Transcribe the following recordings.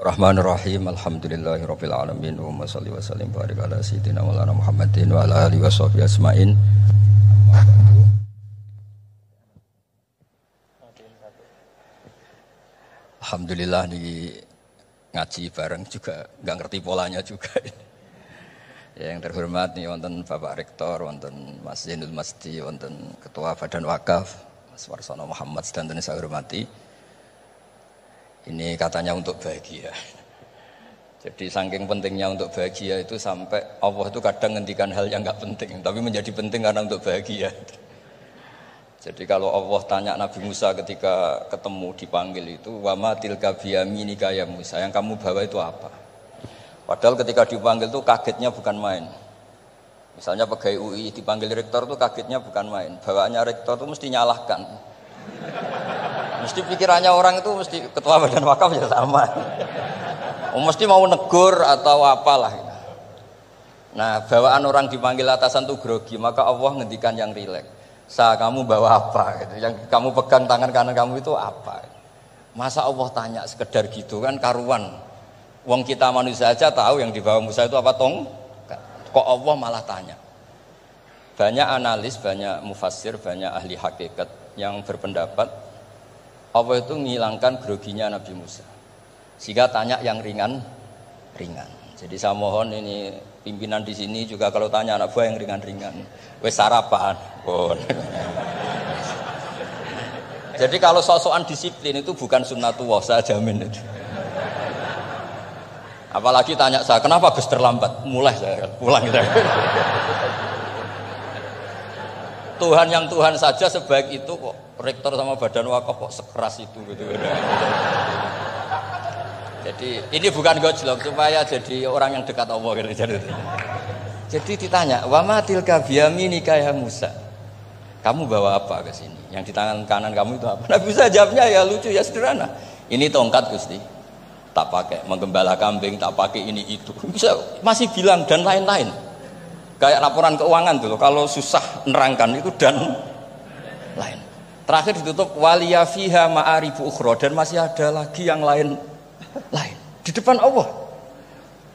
Bismillahirrahmanirrahim. Alhamdulillahirabbil alamin. Wa shalli wa sallim barik ala sayyidina Maulana Muhammadin wa ala alihi washabihi asmain. Alhamdulillah niki ngaji bareng juga enggak ngerti polanya juga. Yang terhormat nih wonten Bapak Rektor, wonten Mas Zainul Masdi, wonten Ketua Badan Wakaf Mas Warsono Muhammad sedanten saya hormati. Ini katanya untuk bahagia. Jadi saking pentingnya untuk bahagia itu sampai Allah itu kadang ngendikan hal yang enggak penting, tapi menjadi penting karena untuk bahagia. Jadi kalau Allah tanya Nabi Musa ketika ketemu dipanggil itu, wa ma tilka biyaminika ya Musa, yang kamu bawa itu apa? Padahal ketika dipanggil itu kagetnya bukan main. Misalnya pegawai UI dipanggil rektor itu kagetnya bukan main. Bawaannya rektor itu mesti nyalahkan. Mesti pikirannya orang itu mesti ketua badan wakaf ya sama. Mesti mau negur atau apalah. Nah, bawaan orang dipanggil atasan tuh grogi, maka Allah ngendikan yang rileks. Kamu bawa apa? Gitu. Yang kamu pegang tangan kanan kamu itu apa? Masa Allah tanya sekedar gitu kan karuan. Wong kita manusia aja tahu yang dibawa Musa itu apa tong? Kok Allah malah tanya? Banyak analis, banyak mufassir, banyak ahli hakikat yang berpendapat Allah itu menghilangkan groginya Nabi Musa. Sehingga tanya yang ringan-ringan. Jadi saya mohon ini pimpinan di sini juga kalau tanya anak buah yang ringan-ringan. Wes sarapan. Bon. Jadi kalau sosokan disiplin itu bukan sunnatullah, saya jamin itu. Apalagi tanya saya, kenapa Gus terlambat? Mulai saya pulang gitu. Tuhan yang Tuhan saja sebaik itu kok rektor sama badan wakaf kok sekeras itu gitu. Jadi ini bukan gojlok supaya jadi orang yang dekat Allah gitu. Jadi ditanya, wa ma tilka biyaminika ya Musa. Kamu bawa apa ke sini? Yang di tangan kanan kamu itu apa? Nabi Musa jawabnya ya lucu ya sederhana. Ini tongkat Gusti. Tak pakai menggembala kambing, tak pakai ini itu. Bisa masih bilang dan lain-lain. Kayak laporan keuangan tuh, kalau susah nerangkan itu dan lain. Terakhir ditutup waliya fiha ma'aribu ukhra, dan masih ada lagi yang lain di depan Allah.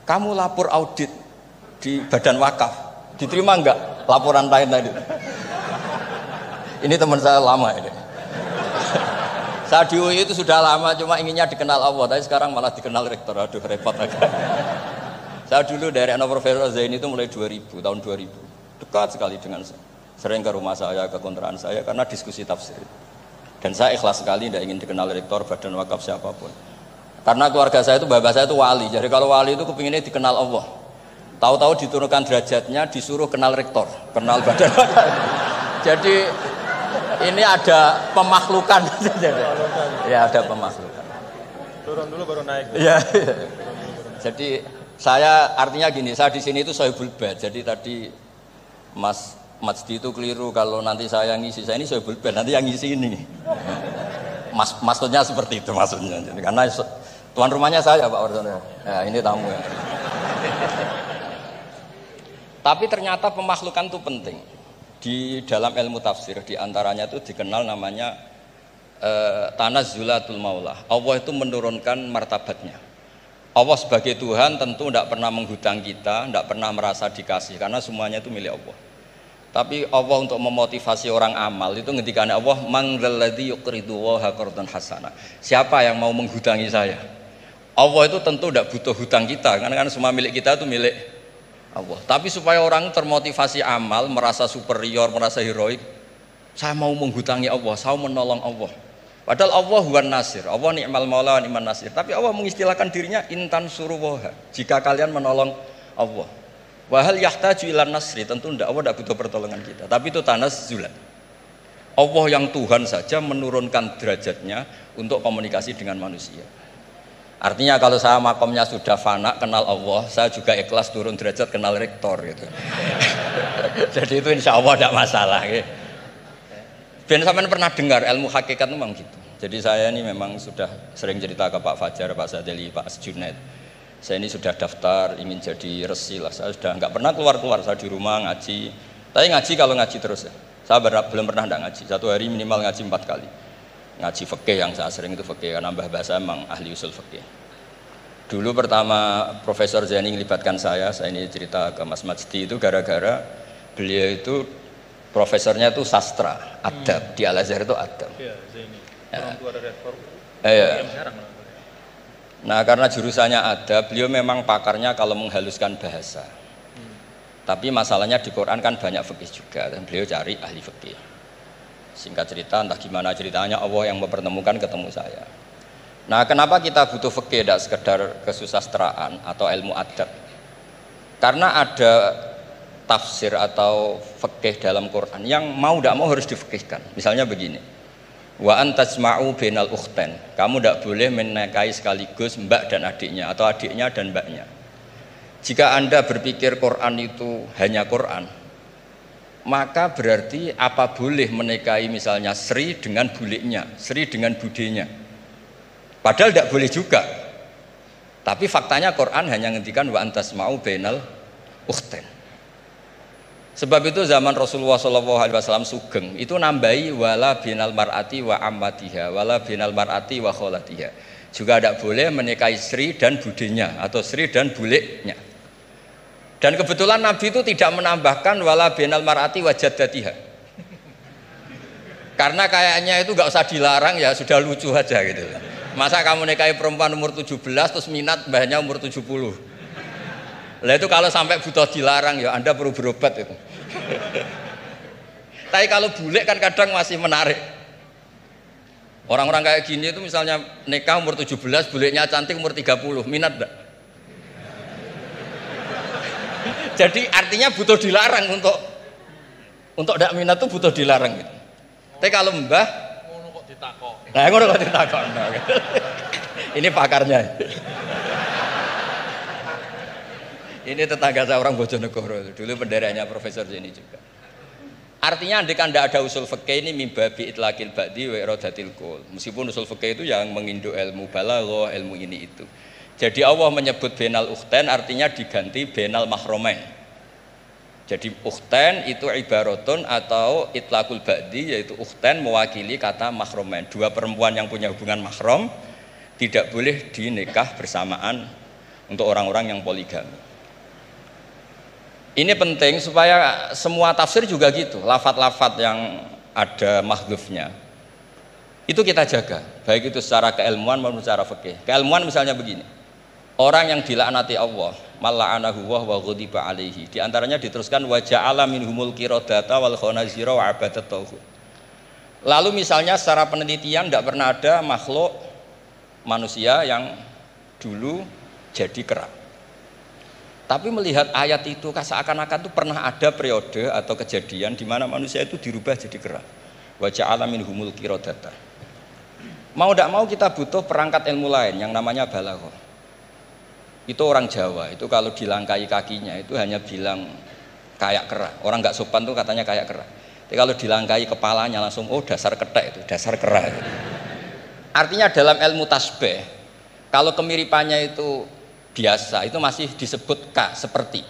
Kamu lapor audit di badan wakaf, diterima enggak laporan lain tadi? Ini teman saya lama ini. Saya di UI itu sudah lama, cuma inginnya dikenal Allah, tapi sekarang malah dikenal rektor. Aduh repot lagi. Saya dulu dari anak Profesor Zaini itu mulai 2000, tahun 2000. Dekat sekali dengan saya. Sering ke rumah saya, ke kontrakan saya karena diskusi tafsir. Dan saya ikhlas sekali tidak ingin dikenal rektor, badan wakaf siapapun. Karena keluarga saya itu, bapak saya itu wali. Jadi kalau wali itu kepinginnya dikenal Allah. Tahu-tahu diturunkan derajatnya, disuruh kenal rektor, kenal badan wakaf. Jadi ini ada pemakhlukan. Ya ada pemakhlukan. Turun dulu baru naik. Ya. Jadi saya artinya gini, saya di sini itu sohibul bait. Jadi tadi Mas Masdi itu keliru kalau nanti saya ngisi. Saya ini sohibul bait, nanti yang ngisi ini. Maksudnya seperti itu maksudnya. Jadi, karena tuan rumahnya saya Pak Warsono. Ya, ini tamu ya. Tapi ternyata pemakhlukan itu penting. Di dalam ilmu tafsir di antaranya itu dikenal namanya tanazzulatul maula. Allah itu menurunkan martabatnya. Allah sebagai Tuhan tentu tidak pernah menghutang kita, tidak pernah merasa dikasih karena semuanya itu milik Allah. Tapi Allah untuk memotivasi orang amal itu ngendikan Allah mangdzalladzi yuqridu waha qardan hasana. Siapa yang mau menghutangi saya? Allah itu tentu tidak butuh hutang kita karena kan semua milik kita itu milik Allah. Tapi supaya orang termotivasi amal, merasa superior, merasa heroik, saya mau menghutangi Allah, saya mau menolong Allah. Padahal Allah huwan nasir, Allah ni'mal maula wa ni'man nasir. Tapi Allah mengistilahkan dirinya intan suruwaha, jika kalian menolong Allah. Wahal yahtaju ilan nasri, tentu tidak, Allah tidak butuh pertolongan kita. Tapi itu tanazzulan. Allah yang Tuhan saja menurunkan derajatnya untuk komunikasi dengan manusia. Artinya kalau saya makomnya sudah fana kenal Allah, saya juga ikhlas turun derajat kenal rektor gitu. Jadi itu insya Allah tidak masalah. Gitu. Ben sampean pernah dengar ilmu hakikat itu memang gitu. Jadi saya ini memang sudah sering cerita ke Pak Fajar, Pak Sadeli, Pak Junaid. Saya ini sudah daftar ingin jadi resi lah. Saya sudah nggak pernah keluar-keluar. Saya di rumah ngaji. Tapi ngaji kalau ngaji terus ya. Saya belum pernah tidak ngaji. Satu hari minimal ngaji 4 kali. Ngaji fikih yang saya sering itu fikih. Karena mbah bahasa memang ahli usul fikih. Dulu pertama Profesor Zaini melibatkan saya ini cerita ke Mas Majdi itu gara-gara beliau itu profesornya itu sastra, adab, di Al-Azhar itu adab. Iya, Zaini. Orang tua dari rektor. Iya. Nah karena jurusannya adab, beliau memang pakarnya kalau menghaluskan bahasa. Tapi masalahnya di Quran kan banyak fikih juga dan beliau cari ahli fikih. Singkat cerita, entah gimana ceritanya Allah yang mempertemukan ketemu saya. Nah, kenapa kita butuh fikih, tidak sekedar kesusastraan atau ilmu adab? Karena ada tafsir atau fikih dalam Quran yang mau tidak mau harus difikihkan. Misalnya begini, wa antasma'u bainal ukhtain. Kamu tidak boleh menikahi sekaligus mbak dan adiknya atau adiknya dan mbaknya. Jika Anda berpikir Quran itu hanya Quran, maka berarti apa boleh menikahi misalnya Sri dengan buliknya, Sri dengan budenya. Padahal tidak boleh juga. Tapi faktanya Quran hanya ngendikan wa antasma'u bainal ukhtain. Sebab itu zaman Rasulullah SAW sugeng itu nambahi wala binal mar'ati wa ammatiha wala binal mar'ati wa kholatiha. Juga tidak boleh menikahi Sri dan budenya atau Sri dan buliknya. Dan kebetulan Nabi itu tidak menambahkan wala binal mar'ati wa jaddatiha. Karena kayaknya itu nggak usah dilarang, ya sudah lucu aja gitu. Masa kamu nikahi perempuan umur 17 terus minat mbahnya umur 70. Lah itu kalau sampai butuh dilarang ya Anda perlu berobat itu. Tapi kalau bule kan kadang masih menarik. Orang-orang kayak gini itu misalnya nikah umur 17, bulenya cantik umur 30, minat enggak? Jadi artinya butuh dilarang untuk tidak minat tuh butuh dilarang gitu. Tapi kalau mbah nah, ngono kok ditakon. Ini pakarnya. Ini tetangga saya orang Bojonegoro, dulu benderanya Profesor Zaini juga. Artinya andai kan tidak ada usul fikih ini mimbabi itlaqil ba'di wa iradatil qul. Meskipun usul fikih itu yang menginduk ilmu balaghah, ilmu ini itu. Jadi Allah menyebut bainal ukhtain artinya diganti bainal mahromain. Jadi ukhtain itu ibaratun atau itlaqul ba'di, yaitu ukhtain mewakili kata mahromain. Dua perempuan yang punya hubungan mahram tidak boleh dinikah bersamaan untuk orang-orang yang poligami. Ini penting supaya semua tafsir juga gitu, lafat-lafat yang ada mahdzufnya itu kita jaga, baik itu secara keilmuan maupun secara fikih. Keilmuan misalnya begini, orang yang dilaknati Allah, mala'anahu wa ghadiba alaihi, di antaranya diteruskan wa ja'ala minhumul qiradata wal khanazira wa abadat tauhid. Lalu misalnya secara penelitian tidak pernah ada makhluk manusia yang dulu jadi kera. Tapi melihat ayat itu seakan-akan itu pernah ada periode atau kejadian di mana manusia itu dirubah jadi kera. Wa ja'ala minhumul qiradata. Mau tidak mau kita butuh perangkat ilmu lain yang namanya balaghah. Itu orang Jawa, itu kalau dilangkai kakinya itu hanya bilang kayak kera. Orang nggak sopan tuh katanya kayak kera. Tapi kalau dilangkai kepalanya langsung oh dasar ketek itu, dasar kera. Artinya dalam ilmu tasbih, kalau kemiripannya itu biasa, itu masih disebut ka, seperti.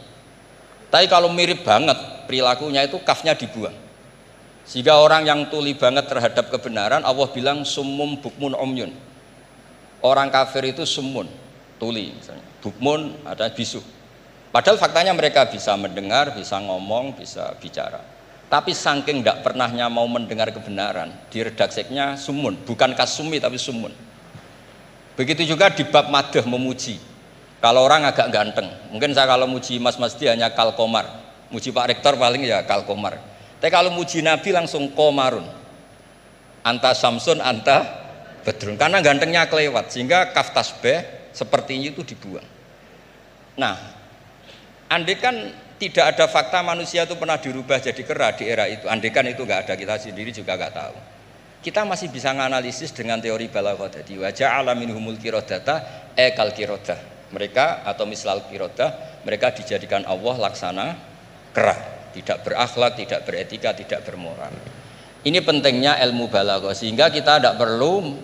Tapi kalau mirip banget perilakunya itu kafnya dibuang. Sehingga orang yang tuli banget terhadap kebenaran, Allah bilang summum bukmun umyun. Orang kafir itu summun, tuli misalnya. Bukmun ada bisu. Padahal faktanya mereka bisa mendengar, bisa ngomong, bisa bicara. Tapi saking tidak pernahnya mau mendengar kebenaran, di redakseknya sumun, bukan kasumi tapi sumun. Begitu juga di bab madah memuji. Kalau orang agak ganteng, mungkin saya kalau muji Mas Masdi hanya kalkomar, muji Pak Rektor paling ya kalkomar. Tapi kalau muji Nabi langsung komarun, anta samsun, anta bedrun, karena gantengnya kelewat, sehingga kaf tasbih sepertinya itu dibuang. Nah, andai kan tidak ada fakta manusia itu pernah dirubah jadi kera di era itu, andai kan itu nggak ada, kita sendiri juga nggak tahu. Kita masih bisa menganalisis dengan teori balaghah tadi. Wa ja'ala minhumul qiradata ekal qiradah. Mereka atau mislal qirodah, mereka dijadikan Allah laksana kera, tidak berakhlak, tidak beretika, tidak bermoral. Ini pentingnya ilmu balaghah, sehingga kita tidak perlu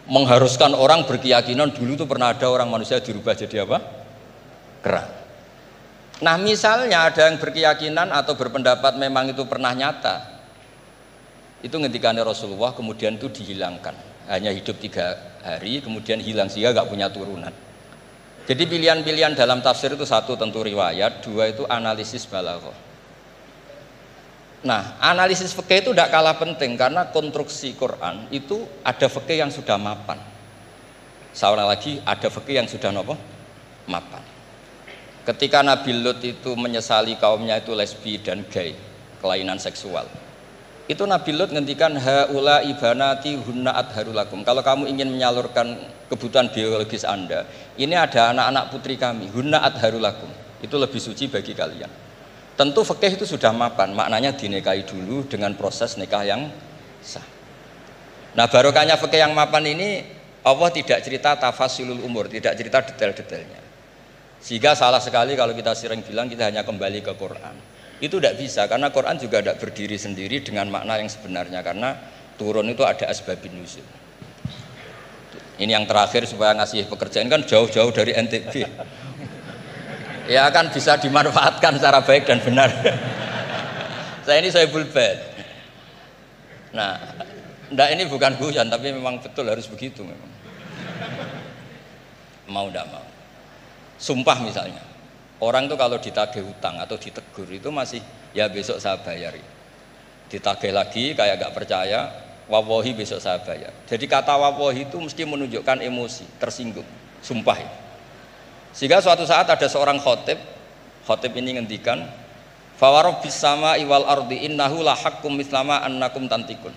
mengharuskan orang berkeyakinan dulu itu pernah ada orang manusia dirubah jadi apa? Kera. Nah misalnya ada yang berkeyakinan atau berpendapat memang itu pernah nyata, itu ngendikannya Rasulullah kemudian itu dihilangkan, hanya hidup 3 hari kemudian hilang sehingga nggak punya turunan. Jadi pilihan-pilihan dalam tafsir itu satu tentu riwayat, dua itu analisis balaghah. Nah, analisis fikih itu tidak kalah penting karena konstruksi Quran itu ada fikih yang sudah mapan. Seorang lagi ada fikih yang sudah nopo mapan. Ketika Nabi Lut itu menyesali kaumnya itu lesbi dan gay, kelainan seksual. Itu Nabi Lut ngendikan haula ibanati hunna adharulakum. Kalau kamu ingin menyalurkan kebutuhan biologis Anda, ini ada anak-anak putri kami, hunna adharulakum. Itu lebih suci bagi kalian. Tentu fikih itu sudah mapan, maknanya dinikahi dulu dengan proses nikah yang sah. Nah, barokahnya fikih yang mapan ini Allah tidak cerita tafasilul umur, tidak cerita detail-detailnya. Sehingga salah sekali kalau kita sering bilang kita hanya kembali ke Quran. Itu tidak bisa karena Quran juga tidak berdiri sendiri dengan makna yang sebenarnya karena turun itu ada asbabun nuzul. Ini yang terakhir supaya ngasih pekerjaan kan jauh-jauh dari NTB. Ya kan bisa dimanfaatkan secara baik dan benar. Saya ini Sohibul Bait. Nah, enggak ini bukan guyon tapi memang betul harus begitu memang. Mau enggak mau. Sumpah misalnya. Orang itu kalau ditagih hutang atau ditegur itu masih ya besok saya bayar. Ditagih lagi kayak gak percaya, wawahi besok saya bayar. Jadi kata wawahi itu mesti menunjukkan emosi, tersinggung, sumpah. Sehingga suatu saat ada seorang khotib ini ngendikan, fawarobbis sama iwal ardi innahu lahakum mislama annakum tantikun.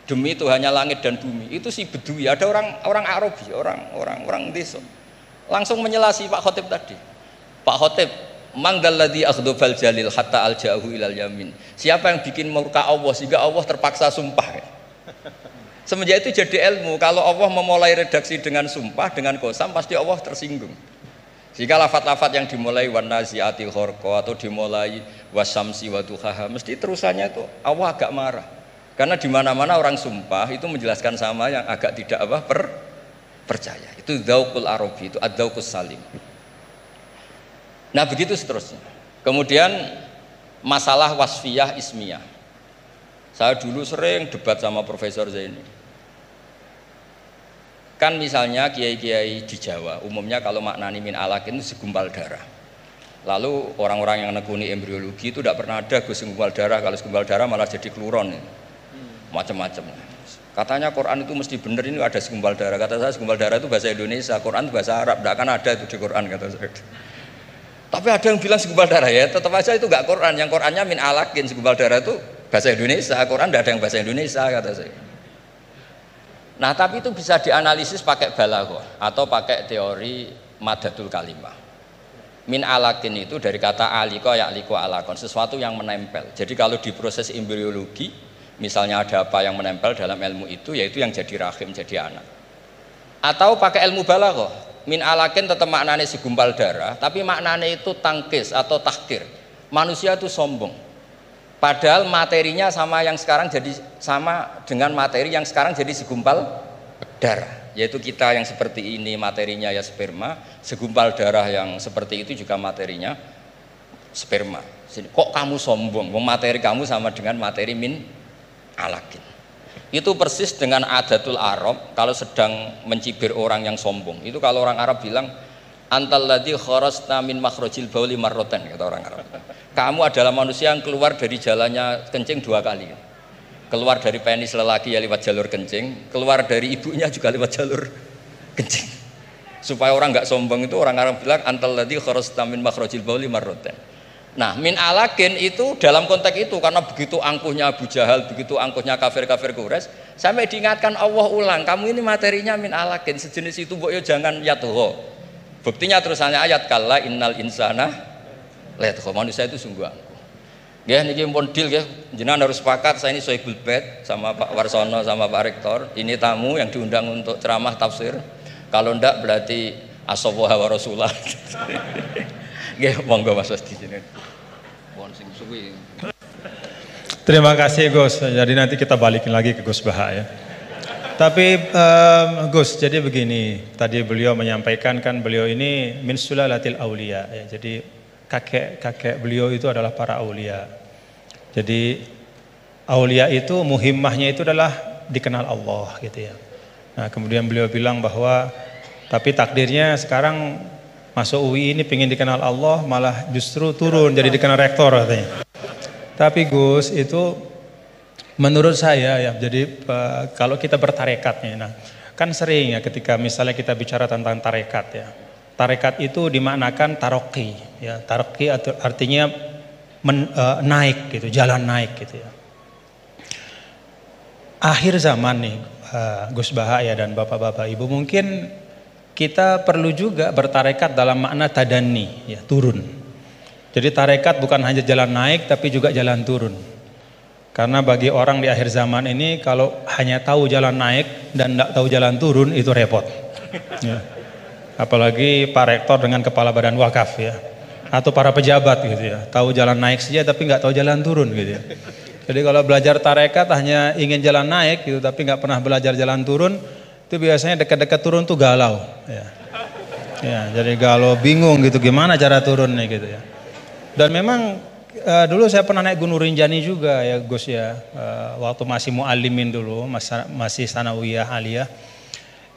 Demi Tuhannya langit dan bumi. Itu si Bedui, ada orang Arabi, orang desa. Langsung menyelasi Pak Khotib tadi. Pak Khotib, mangdalladzi akhdhafal jalil hatta alja'ahu ilal yamin. Siapa yang bikin murka Allah sehingga Allah terpaksa sumpah. Semenjak itu jadi ilmu, kalau Allah memulai redaksi dengan sumpah, dengan qasam pasti Allah tersinggung. Jika lafat-lafat yang dimulai wanaziati khorqa atau dimulai wasamsi waduhaha, mesti terusannya itu Allah agak marah. Karena di mana-mana orang sumpah itu menjelaskan sama yang agak tidak percaya. Itu dzauqul arabi, itu ad-dzauqus salim. Nah begitu seterusnya. Kemudian masalah wasfiyah ismiyah. Saya dulu sering debat sama Profesor Zaini. Kan misalnya kiai-kiai di Jawa, umumnya kalau maknani min alakin itu segumpal darah. Lalu orang-orang yang nekuni embriologi itu tidak pernah ada segumpal darah. Kalau segumpal darah malah jadi kluron, macam-macam. Katanya Quran itu mesti benar ini ada segumpal darah. Kata saya segumpal darah itu bahasa Indonesia, Quran itu bahasa Arab. Tidak akan ada itu di Quran kata saya. Tapi ada yang bilang segumpal darah ya, tetap aja itu enggak Quran. Yang Qurannya min alakin, segumpal darah itu bahasa Indonesia. Quran tidak ada yang bahasa Indonesia kata saya. Nah tapi itu bisa dianalisis pakai balaghah atau pakai teori madatul kalimah. Min alakin itu dari kata aliko ya'liko alakon, sesuatu yang menempel. Jadi kalau di proses embriologi, misalnya ada apa yang menempel dalam ilmu itu, yaitu yang jadi rahim, jadi anak. Atau pakai ilmu balaghah. Min alakin tetap maknanya segumpal darah, tapi maknanya itu tangkis atau tahkir. Manusia itu sombong. Padahal materinya sama yang sekarang jadi sama dengan materi yang sekarang jadi segumpal darah. Yaitu kita yang seperti ini materinya ya sperma, segumpal darah yang seperti itu juga materinya sperma. Kok kamu sombong? Materi kamu sama dengan materi min alakin. Itu persis dengan adatul Arab kalau sedang mencibir orang yang sombong. Itu kalau orang Arab bilang antal ladzi kharajta min makhrajil bauli marratan, kata orang Arab. Kamu adalah manusia yang keluar dari jalannya kencing 2 kali. Keluar dari penis lelaki ya lewat jalur kencing, keluar dari ibunya juga lewat jalur kencing. Supaya orang enggak sombong itu orang Arab bilang antal ladzi kharajta min makhrajil bauli marratan. Nah, min alakin itu dalam konteks itu karena begitu angkuhnya Abu Jahal, begitu angkuhnya kafir-kafir Quraisy, sampai diingatkan Allah ulang, kamu ini materinya min alakin, sejenis itu mbok yo jangan yatuho. Buktinya terusannya ayat kalla innal insana layatgha, manusia itu sungguh angkuh. Nggih niki pun deal nggih, jenengan harus sepakat saya ini Sohibul Bait sama Pak Warsono sama Pak Rektor, ini tamu yang diundang untuk ceramah tafsir. Kalau ndak berarti asawaha wa rasulah. Nggih, monggo Mas di sini. Terima kasih Gus. Jadi nanti kita balikin lagi ke Gus Baha ya. Tapi Gus, jadi begini. Tadi beliau menyampaikan kan beliau ini min sulalatil aulia ya. Jadi kakek beliau itu adalah para aulia. Jadi aulia itu muhimmahnya itu adalah dikenal Allah gitu ya. Nah, kemudian beliau bilang bahwa tapi takdirnya sekarang Masuk UI ini pengen dikenal Allah, malah justru turun jadi dikenal rektor katanya. Tapi Gus, itu menurut saya ya, jadi kalau kita bertarekatnya, nah kan sering ya ketika misalnya kita bicara tentang tarekat ya. Tarekat itu dimaknakan taroki, ya taroki artinya naik gitu, jalan naik gitu ya. Akhir zaman nih, Gus Bahaya dan bapak-bapak ibu, mungkin kita perlu juga bertarekat dalam makna tadani, ya turun. Jadi tarekat bukan hanya jalan naik, tapi juga jalan turun. Karena bagi orang di akhir zaman ini, kalau hanya tahu jalan naik dan tidak tahu jalan turun itu repot. Ya. Apalagi Pak Rektor dengan Kepala Badan Wakaf ya, atau para pejabat gitu ya, tahu jalan naik saja tapi nggak tahu jalan turun gitu ya. Jadi kalau belajar tarekat hanya ingin jalan naik gitu, tapi nggak pernah belajar jalan turun, itu biasanya dekat-dekat turun tuh galau. Ya, jadi galau, bingung gitu gimana cara turunnya gitu ya. Dan memang dulu saya pernah naik Gunung Rinjani juga ya Gus ya, waktu masih mu'allimin dulu, masih sanawiyah aliyah.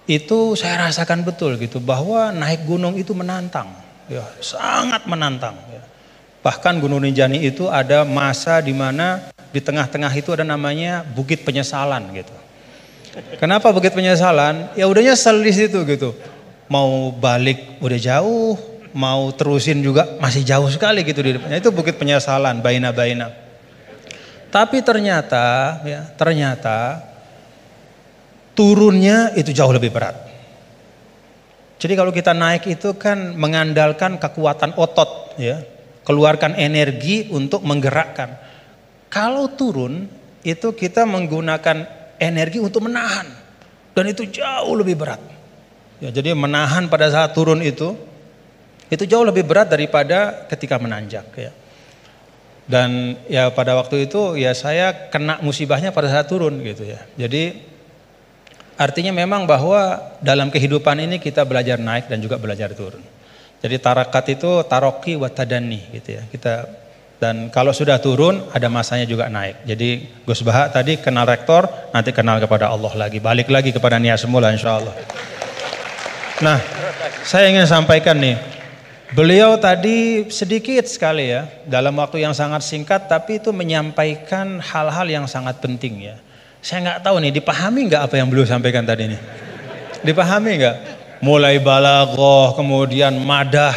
Itu saya rasakan betul gitu bahwa naik gunung itu menantang, ya sangat menantang. Ya. Bahkan Gunung Rinjani itu ada masa di mana di tengah-tengah itu ada namanya Bukit Penyesalan gitu. Kenapa Bukit Penyesalan? Ya udah nyesel di situ gitu. Mau balik udah jauh, mau terusin juga masih jauh sekali gitu di depannya. Itu Bukit Penyesalan, baina-baina. Tapi ternyata turunnya itu jauh lebih berat. Jadi kalau kita naik itu kan mengandalkan kekuatan otot ya, keluarkan energi untuk menggerakkan. Kalau turun itu kita menggunakan energi untuk menahan dan itu jauh lebih berat. Ya, jadi menahan pada saat turun itu jauh lebih berat daripada ketika menanjak ya. Dan ya pada waktu itu ya saya kena musibahnya pada saat turun gitu ya. Jadi artinya memang bahwa dalam kehidupan ini kita belajar naik dan juga belajar turun. Jadi tarakat itu taroki wa tadani gitu ya. Dan kalau sudah turun ada masanya juga naik. Jadi Gus Baha tadi kenal rektor, nanti kenal kepada Allah lagi, balik lagi kepada niat semula insyaallah. Nah, saya ingin sampaikan nih, beliau tadi sedikit sekali ya, dalam waktu yang sangat singkat, tapi itu menyampaikan hal-hal yang sangat penting ya. Saya nggak tahu nih, dipahami nggak apa yang beliau sampaikan tadi nih? Dipahami nggak? Mulai balaghah, kemudian madah.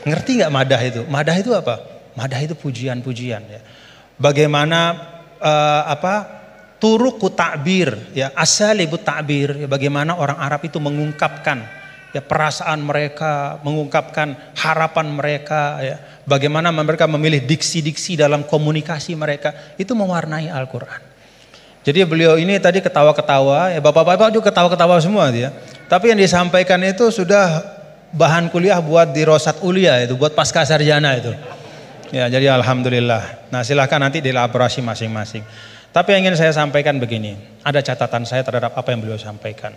Ngerti nggak madah itu? Madah itu apa? Madah itu pujian-pujian ya. Bagaimana turuku ta'bir ya, asalibut ta'bir ya, bagaimana orang Arab itu mengungkapkan ya perasaan mereka, mengungkapkan harapan mereka ya. Bagaimana mereka memilih diksi-diksi dalam komunikasi mereka, itu mewarnai Al-Qur'an. Jadi beliau ini tadi ketawa-ketawa, ya bapak-bapak juga ketawa-ketawa semua dia. Tapi yang disampaikan itu sudah bahan kuliah buat di Rosat Ulia itu, buat pasca sarjana itu. Ya, jadi alhamdulillah. Nah, silahkan nanti dielaborasi masing-masing. Tapi yang ingin saya sampaikan begini, ada catatan saya terhadap apa yang beliau sampaikan.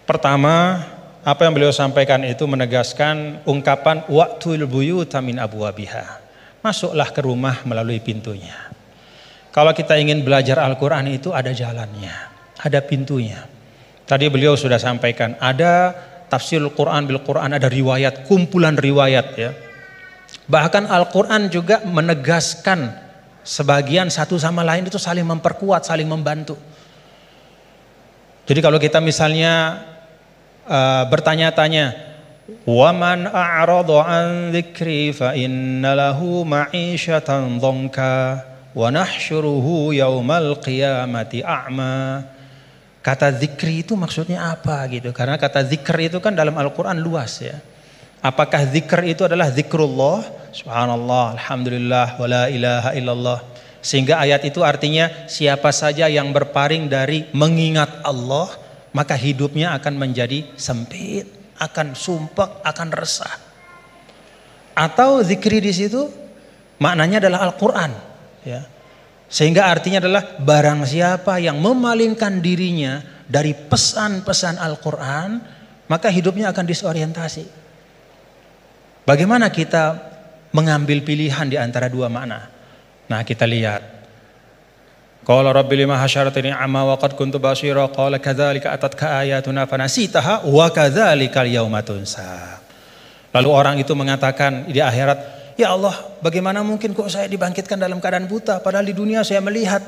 Pertama, apa yang beliau sampaikan itu menegaskan ungkapan wa'tul buyuta min abwabiha. Masuklah ke rumah melalui pintunya. Kalau kita ingin belajar Al-Quran itu ada jalannya, ada pintunya. Tadi beliau sudah sampaikan, ada tafsir Al-Quran bil Quran, ada riwayat, kumpulan riwayat ya. Bahkan Al-Quran juga menegaskan sebagian satu sama lain itu saling memperkuat, saling membantu. Jadi kalau kita misalnya bertanya-tanya, waman a'rada an dzikri fa inna lahu ma'isyatan dhanka wa nahsyuruhu yaumal qiyamati a'ma. Kata zikri itu maksudnya apa gitu? Karena kata zikr itu kan dalam Al-Quran luas ya. Apakah zikr itu adalah zikrullah, subhanallah, alhamdulillah, wa la ilaha illallah. Sehingga ayat itu artinya siapa saja yang berpaling dari mengingat Allah, maka hidupnya akan menjadi sempit, akan sumpek, akan resah. Atau zikri di situ maknanya adalah Al-Quran. Ya. Sehingga artinya adalah barang siapa yang memalingkan dirinya dari pesan-pesan Al-Quran, maka hidupnya akan disorientasi. Bagaimana kita mengambil pilihan di antara dua makna? Nah, kita lihat. Qala rabbi lima hasyaratini amma wa qad kuntu basira qala kadzalika atatka ayatuna fanasitaha wa kadzalikal yauma tunsa. Lalu orang itu mengatakan di akhirat, ya Allah, bagaimana mungkin kok saya dibangkitkan dalam keadaan buta, padahal di dunia saya melihat.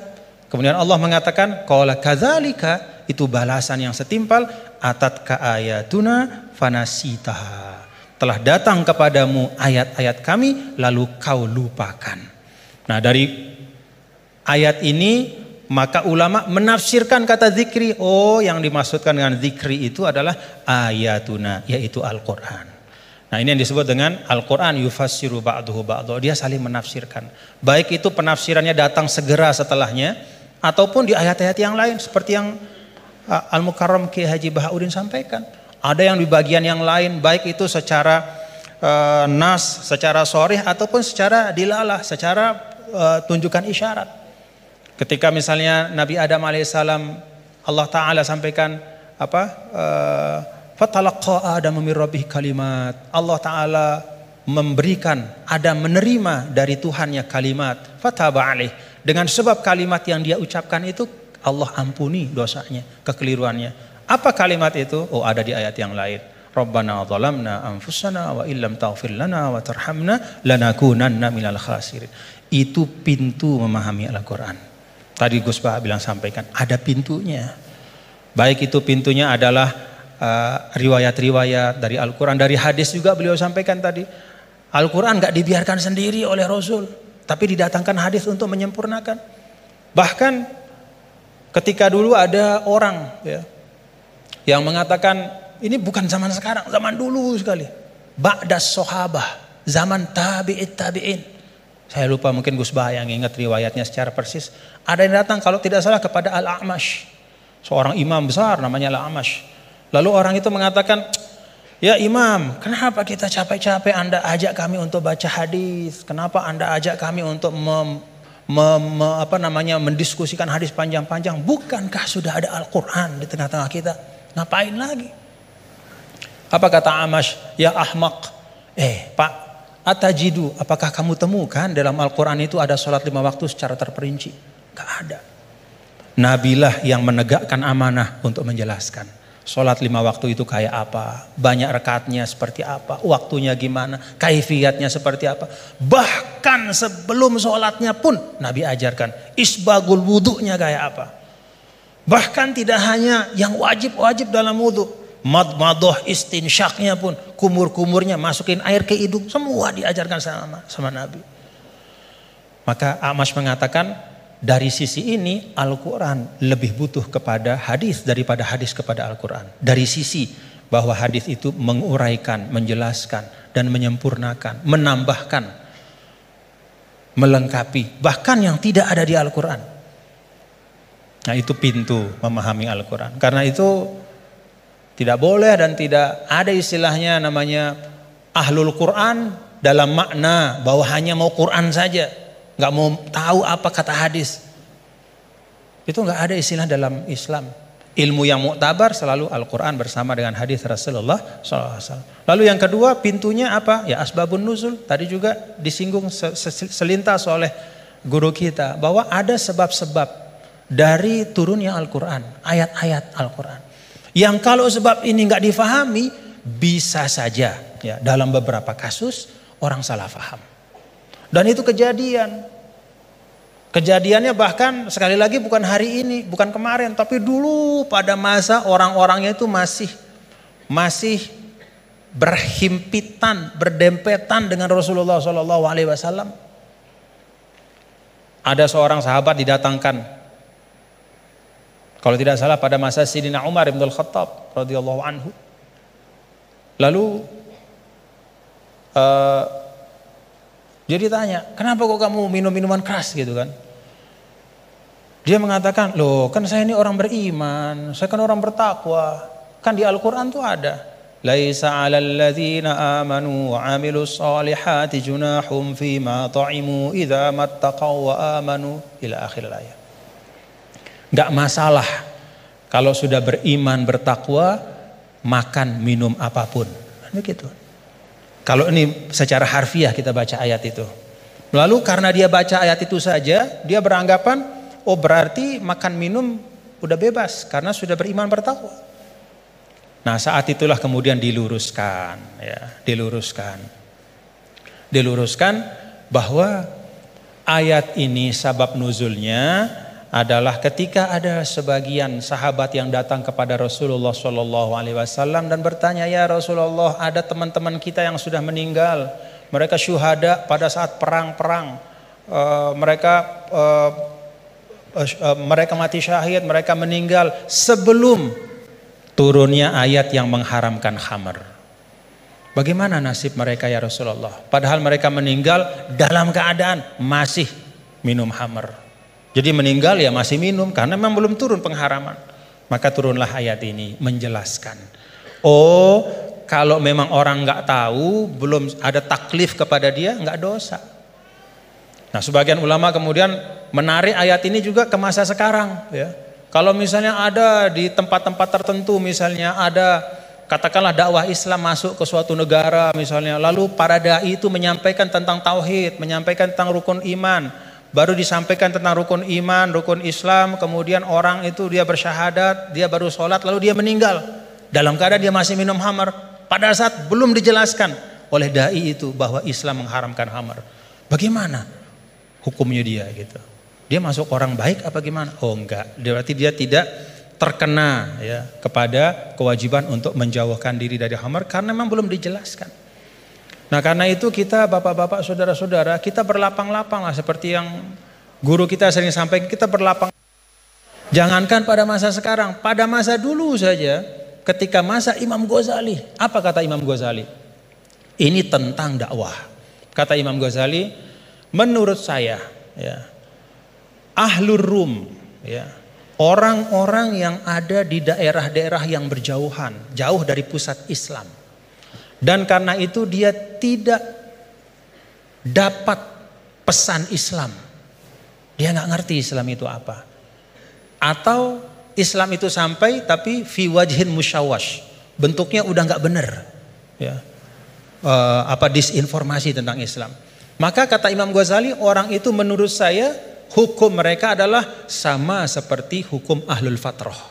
Kemudian Allah mengatakan, qala kadzalika, itu balasan yang setimpal, atatka ayatuna fanasitaha. Telah datang kepadamu ayat-ayat kami lalu kau lupakan. Nah, dari ayat ini maka ulama menafsirkan kata zikri. Oh, yang dimaksudkan dengan zikri itu adalah ayatuna, yaitu Al-Quran. Nah, ini yang disebut dengan Al-Quran yufassiru ba'duhu ba'duhu. Dia saling menafsirkan. Baik itu penafsirannya datang segera setelahnya, ataupun di ayat-ayat yang lain seperti yang Al-Mukarram Kiai Haji Bahauddin sampaikan. Ada yang di bagian yang lain, baik itu secara nas, secara sharih ataupun secara dilalah, secara tunjukkan isyarat. Ketika misalnya Nabi Adam alaihissalam, Allah Ta'ala sampaikan apa? Fatalaqa Adam min rabbih kalimat. Allah Ta'ala memberikan, Adam menerima dari Tuhannya kalimat. Fataba alaih. Dengan sebab kalimat yang dia ucapkan itu, Allah ampuni dosanya, kekeliruannya. Apa kalimat itu? Oh, ada di ayat yang lain. Rabbana zalamna anfusana wa illam taghfir lana wa tarhamna lanakunanna minal khasirin. Itu pintu memahami Al-Quran. Tadi Gus Bah bilang sampaikan, ada pintunya. Baik itu pintunya adalah riwayat-riwayat dari Al-Quran, dari hadis juga beliau sampaikan tadi. Al-Quran gak dibiarkan sendiri oleh Rasul, tapi didatangkan hadis untuk menyempurnakan. Bahkan ketika dulu ada orang ya, yang mengatakan ini bukan zaman sekarang, zaman dulu sekali. Ba'das sahabah, zaman tabi'in. Saya lupa, mungkin Gus Bah yang ingat riwayatnya secara persis. Ada yang datang kalau tidak salah kepada Al-A'mash, seorang imam besar namanya Al-A'mash. Lalu orang itu mengatakan, ya imam, kenapa kita capek-capek Anda ajak kami untuk baca hadis? Kenapa Anda ajak kami untuk mendiskusikan hadis panjang-panjang? Bukankah sudah ada Al-Quran di tengah-tengah kita? Ngapain lagi? Apa kata A'mash? Ya ahmaq. Pak, atajidu, apakah kamu temukan dalam Al-Quran itu ada sholat 5 waktu secara terperinci? Gak ada. Nabilah yang menegakkan amanah untuk menjelaskan. Sholat 5 waktu itu kayak apa? Banyak rakaatnya seperti apa? Waktunya gimana? Kaifiyatnya seperti apa? Bahkan sebelum sholatnya pun Nabi ajarkan. Isbagul wudu'nya kayak apa? Bahkan tidak hanya yang wajib-wajib dalam wudu. Madmadoh istinsyaknya pun, kumur-kumurnya masukin air ke hidung, semua diajarkan sama Nabi. Maka A'mash mengatakan, dari sisi ini Al-Quran lebih butuh kepada hadis daripada hadis kepada Al-Quran. Dari sisi bahwa hadis itu menguraikan, menjelaskan dan menyempurnakan, menambahkan, melengkapi bahkan yang tidak ada di Al-Quran. Nah, itu pintu memahami Al-Quran. Karena itu tidak boleh dan tidak ada istilahnya namanya ahlul Quran dalam makna bahwa hanya mau Quran saja, nggak mau tahu apa kata hadis. Itu nggak ada istilah dalam Islam. Ilmu yang muktabar selalu Al-Quran bersama dengan hadis Rasulullah SAW. Lalu yang kedua pintunya apa? Ya asbabun nuzul. Tadi juga disinggung selintas oleh guru kita bahwa ada sebab-sebab dari turunnya Al-Quran, ayat-ayat Al-Quran. Yang kalau sebab ini nggak difahami, bisa saja ya dalam beberapa kasus orang salah faham. Dan itu kejadian. Kejadiannya bahkan sekali lagi bukan hari ini, bukan kemarin, tapi dulu pada masa orang-orangnya itu masih berhimpitan, berdempetan dengan Rasulullah SAW. Ada seorang sahabat didatangkan, kalau tidak salah pada masa Sayyidina Umar bin Al-Khattab radhiyallahu anhu. Lalu dia ditanya, kenapa kok kamu minum minuman keras gitu kan? Dia mengatakan, loh kan saya ini orang beriman, saya kan orang bertakwa. Kan di Al-Quran tuh ada, laisa 'alal ladzina amanu wa 'amilus solihati junahum fima ta'imu idza mattaqaw wa amanu ila akhir ayat. Enggak masalah kalau sudah beriman bertakwa makan minum apapun. Begitu. Kalau ini secara harfiah kita baca ayat itu. Lalu karena dia baca ayat itu saja, dia beranggapan oh berarti makan minum udah bebas karena sudah beriman bertakwa. Nah, saat itulah kemudian diluruskan, ya, diluruskan bahwa ayat ini sabab nuzulnya adalah ketika ada sebagian sahabat yang datang kepada Rasulullah Shallallahu Alaihi Wasallam dan bertanya, ya Rasulullah, ada teman-teman kita yang sudah meninggal, mereka syuhada pada saat perang-perang, mereka mati syahid, mereka meninggal sebelum turunnya ayat yang mengharamkan khamr. Bagaimana nasib mereka ya Rasulullah? Padahal mereka meninggal dalam keadaan masih minum khamr. Jadi meninggal ya masih minum karena memang belum turun pengharaman. Maka turunlah ayat ini menjelaskan. Oh, kalau memang orang nggak tahu, belum ada taklif kepada dia, nggak dosa. Nah, sebagian ulama kemudian menarik ayat ini juga ke masa sekarang. Ya. Kalau misalnya ada di tempat-tempat tertentu, misalnya ada katakanlah dakwah Islam masuk ke suatu negara misalnya, lalu para dai itu menyampaikan tentang tauhid, menyampaikan tentang rukun iman. Baru disampaikan tentang rukun iman, rukun Islam, kemudian orang itu dia bersyahadat, dia baru sholat, lalu dia meninggal. Dalam keadaan dia masih minum khamar. Pada saat belum dijelaskan oleh dai itu bahwa Islam mengharamkan khamar. Bagaimana hukumnya dia gitu? Dia masuk orang baik apa gimana? Oh enggak, berarti dia tidak terkena ya kepada kewajiban untuk menjauhkan diri dari khamar karena memang belum dijelaskan. Nah karena itu kita bapak-bapak saudara-saudara kita berlapang-lapang lah seperti yang guru kita sering sampaikan, kita berlapang. Jangankan pada masa sekarang, pada masa dulu saja ketika masa Imam Ghazali. Apa kata Imam Ghazali? Ini tentang dakwah. Kata Imam Ghazali, menurut saya ya, Ahlur Rum ya, orang-orang yang ada di daerah-daerah yang berjauhan, jauh dari pusat Islam. Dan karena itu dia tidak dapat pesan Islam. Dia nggak ngerti Islam itu apa. Atau Islam itu sampai tapi fi wajhin musyawash. Bentuknya udah nggak benar. Ya. Disinformasi tentang Islam. Maka kata Imam Ghazali, orang itu menurut saya hukum mereka adalah sama seperti hukum ahlul fatrah.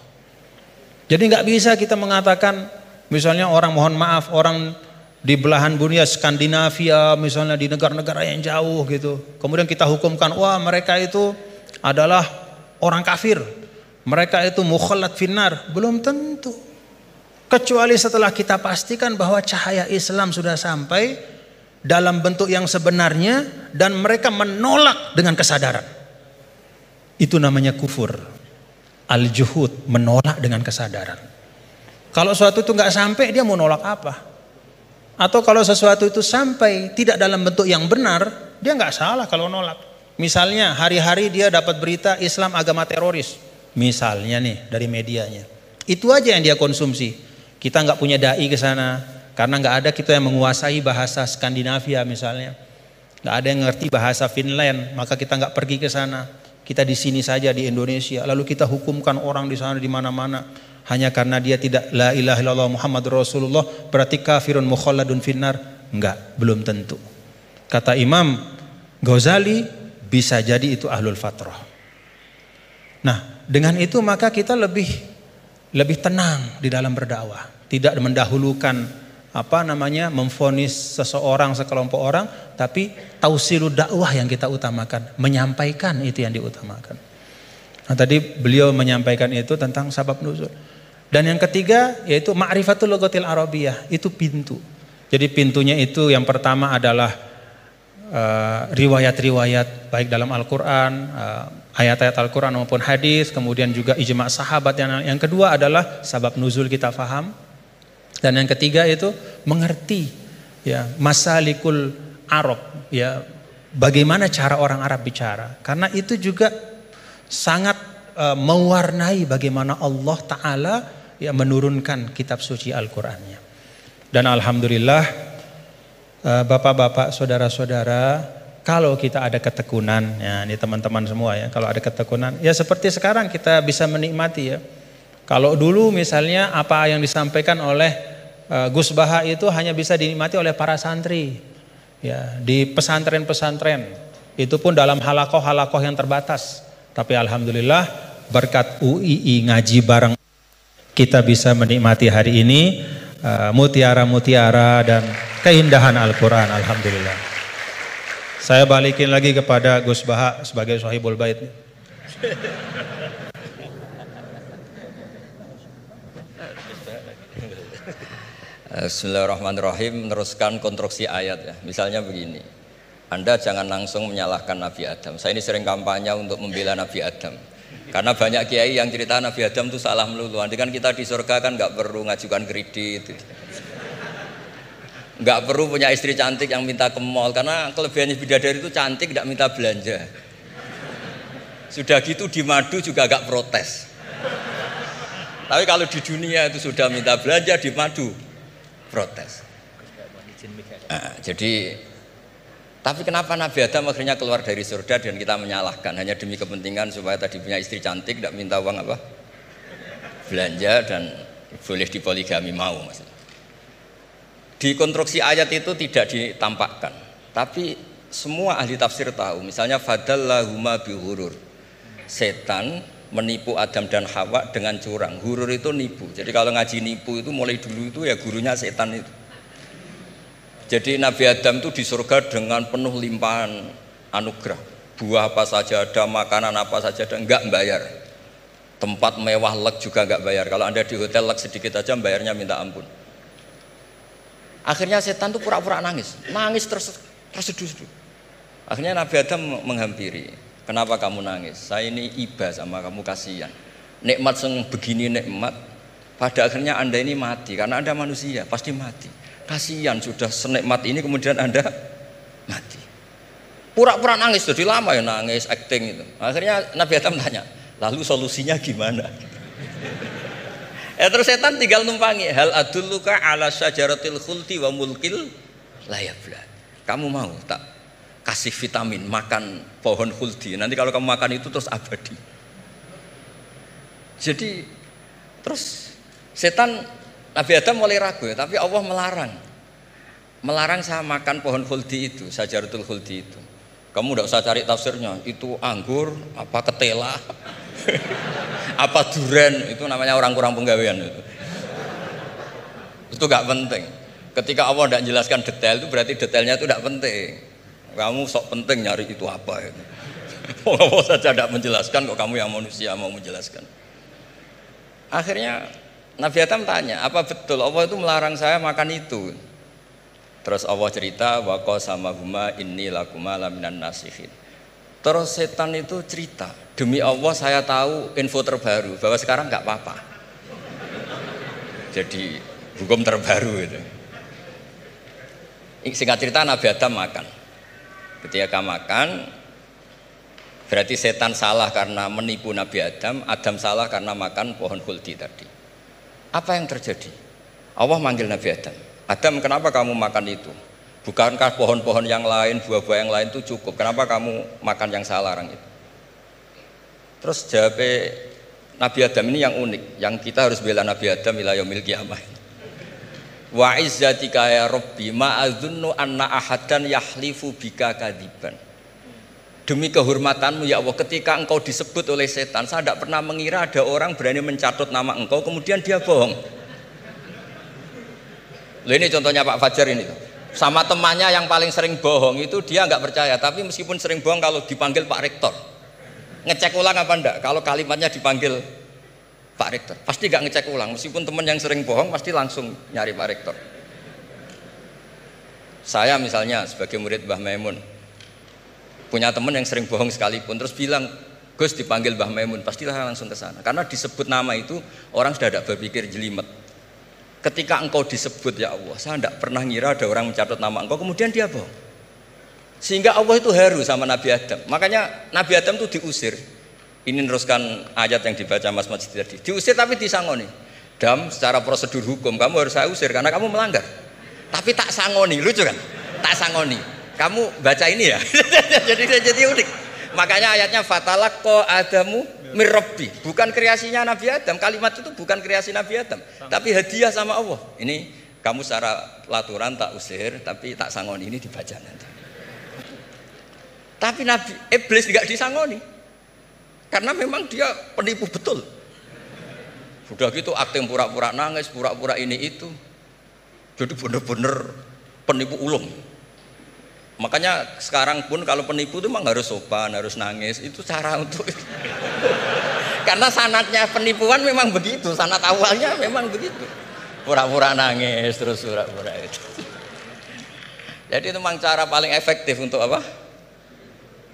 Jadi nggak bisa kita mengatakan misalnya orang, mohon maaf, orang di belahan dunia Skandinavia misalnya di negara-negara yang jauh gitu, kemudian kita hukumkan wah mereka itu adalah orang kafir, mereka itu mukhallat finnar. Belum tentu, kecuali setelah kita pastikan bahwa cahaya Islam sudah sampai dalam bentuk yang sebenarnya dan mereka menolak dengan kesadaran. Itu namanya kufur. Al-juhud, menolak dengan kesadaran. Kalau sesuatu itu nggak sampai, dia mau nolak apa? Atau kalau sesuatu itu sampai tidak dalam bentuk yang benar, dia nggak salah kalau nolak. Misalnya hari-hari dia dapat berita Islam agama teroris, misalnya nih dari medianya, itu aja yang dia konsumsi. Kita nggak punya dai ke sana karena nggak ada kita yang menguasai bahasa Skandinavia misalnya, nggak ada yang ngerti bahasa Finland, maka kita nggak pergi ke sana. Kita di sini saja di Indonesia, lalu kita hukumkan orang di sana di mana-mana hanya karena dia tidak la ilaha illallah Muhammadur Rasulullah berarti kafirun mukhalladun finnar. Enggak, belum tentu. Kata Imam Ghazali bisa jadi itu ahlul fatrah. Nah, dengan itu maka kita lebih tenang di dalam berdakwah, tidak mendahulukan memvonis seseorang, sekelompok orang, tapi tausilud dakwah yang kita utamakan, menyampaikan itu yang diutamakan. Nah, tadi beliau menyampaikan itu tentang sabab nuzul. Dan yang ketiga yaitu ma'rifatul lughatil arabiyyah, itu pintu. Jadi pintunya itu yang pertama adalah riwayat-riwayat baik dalam Al-Qur'an, ayat-ayat Al-Qur'an maupun hadis, kemudian juga ijma' sahabat. Yang kedua adalah sabab nuzul kita faham. Dan yang ketiga itu mengerti ya masalikul Arab, ya bagaimana cara orang Arab bicara, karena itu juga sangat mewarnai bagaimana Allah Ta'ala ya menurunkan kitab suci Al-Qur'annya. Dan alhamdulillah bapak-bapak saudara-saudara, kalau kita ada ketekunan ya, ini teman-teman semua ya, kalau ada ketekunan ya seperti sekarang kita bisa menikmati ya. Kalau dulu misalnya apa yang disampaikan oleh Gus Baha itu hanya bisa dinikmati oleh para santri ya, di pesantren-pesantren, itu pun dalam halakoh-halakoh yang terbatas. Tapi alhamdulillah berkat UII ngaji bareng kita bisa menikmati hari ini mutiara-mutiara dan keindahan Al-Quran. Alhamdulillah. Saya balikin lagi kepada Gus Baha sebagai Sohibul Bait. Bismillahirrahmanirrahim. Meneruskan konstruksi ayat ya. Misalnya begini, Anda jangan langsung menyalahkan Nabi Adam. Saya ini sering kampanye untuk membela Nabi Adam. Karena banyak kiai yang cerita Nabi Adam itu salah melulu. Nanti kan kita di surga kan nggak perlu ngajukan kredit, nggak perlu punya istri cantik yang minta ke mall. Karena kelebihannya bidadari itu cantik, nggak minta belanja. Sudah gitu di madu juga nggak protes. Tapi kalau di dunia itu sudah minta belanja di madu protes. Jadi, tapi kenapa Nabi Adam akhirnya keluar dari surga dan kita menyalahkan hanya demi kepentingan supaya tadi punya istri cantik, tidak minta uang apa? Belanja dan boleh dipoligami mau maksudnya. Di konstruksi ayat itu tidak ditampakkan, tapi semua ahli tafsir tahu. Misalnya fadallahuma bihurur, setan menipu Adam dan Hawa dengan curang. Hurur itu nipu. Jadi kalau ngaji nipu itu mulai dulu itu ya gurunya setan itu. Jadi Nabi Adam itu di surga dengan penuh limpahan anugerah. Buah apa saja ada, makanan apa saja ada, enggak bayar. Tempat mewah leg juga enggak bayar. Kalau Anda di hotel leg sedikit aja bayarnya minta ampun. Akhirnya setan itu pura-pura nangis. Nangis terseduh-seduh. Akhirnya Nabi Adam menghampiri. Kenapa kamu nangis? Saya ini iba sama kamu, kasihan. Nikmat yang begini nikmat, pada akhirnya Anda ini mati. Karena Anda manusia, pasti mati. Kasihan sudah senikmat ini kemudian Anda mati. Pura-pura nangis, jadi lama ya nangis, acting itu. Akhirnya Nabi Adam tanya, lalu solusinya gimana? Terus setan tinggal numpangi. Hal adulluka ala syajaratil khuldi wa mulkil la yafla. Kamu mau tak kasih vitamin, makan pohon khuldi. Nanti kalau kamu makan itu terus abadi. Jadi terus setan, Nabi Adam mulai ragu ya, tapi Allah melarang saya makan pohon khuldi itu, syajaratul khuldi itu. Kamu tidak usah cari tafsirnya, itu anggur, apa ketela, apa duren, itu namanya orang kurang penggawean itu. Itu gak penting. Ketika Allah tidak menjelaskan detail itu berarti detailnya itu tidak penting. Kamu sok penting nyari itu apa itu. Allah saja tidak menjelaskan, kok kamu yang manusia mau menjelaskan. Akhirnya Nabi Adam tanya, apa betul Allah itu melarang saya makan itu? Terus Allah cerita, wa qasamahuma inni lakuma laminan nasihin. Terus setan itu cerita, demi Allah saya tahu info terbaru bahwa sekarang nggak apa-apa. Jadi hukum terbaru itu. Singkat cerita Nabi Adam makan. Ketika makan, berarti setan salah karena menipu Nabi Adam, Adam salah karena makan pohon khuldi tadi. Apa yang terjadi? Allah manggil Nabi Adam. Adam, kenapa kamu makan itu? Bukankah pohon-pohon yang lain, buah-buah yang lain itu cukup? Kenapa kamu makan yang saya larang itu? Terus jawab Nabi Adam ini yang unik, yang kita harus bela Nabi Adam ila yaumil qiyamah. Wa izzatika ya Rabbi ma adzunnu anna ahadan yahlifu bika kadziban. Demi kehormatanmu ya Allah, ketika engkau disebut oleh setan, saya tidak pernah mengira ada orang berani mencatut nama engkau kemudian dia bohong. Loh, ini contohnya Pak Fajar ini. Sama temannya yang paling sering bohong itu dia nggak percaya, tapi meskipun sering bohong kalau dipanggil Pak Rektor, ngecek ulang apa enggak? Kalau kalimatnya dipanggil Pak Rektor, pasti nggak ngecek ulang. Meskipun teman yang sering bohong pasti langsung nyari Pak Rektor. Saya misalnya sebagai murid Mbah Maimun, punya teman yang sering bohong sekalipun, terus bilang, Gus dipanggil Mbah Maimun, pastilah langsung ke sana. Karena disebut nama itu orang sudah tidak berpikir jelimet. Ketika engkau disebut ya Allah, saya tidak pernah ngira ada orang mencatat nama engkau, kemudian dia bohong. Sehingga Allah itu haru sama Nabi Adam. Makanya Nabi Adam itu diusir. Ini meneruskan ayat yang dibaca Mas Majid tadi. Diusir tapi disangoni. Dam, secara prosedur hukum kamu harus saya usir karena kamu melanggar. Tapi tak sangoni, lucu kan? Tak sangoni. Kamu baca ini ya. jadi unik. Makanya ayatnya fatalaqqa Adamu mir Rabbi. Bukan kreasinya Nabi Adam. Kalimat itu bukan kreasi Nabi Adam, tapi hadiah sama Allah. Ini kamu secara laturan tak usir, tapi tak sangoni, ini dibaca nanti. Tapi Nabi Iblis tidak disangoni. Karena memang dia penipu betul. Udah gitu akting pura-pura nangis, pura-pura ini itu. Jadi bener-bener penipu ulung. Makanya sekarang pun kalau penipu itu memang harus sopan, harus nangis. Itu cara untuk karena sanatnya penipuan memang begitu, sanat awalnya memang begitu. Pura-pura nangis terus pura-pura itu. Jadi itu memang cara paling efektif untuk apa?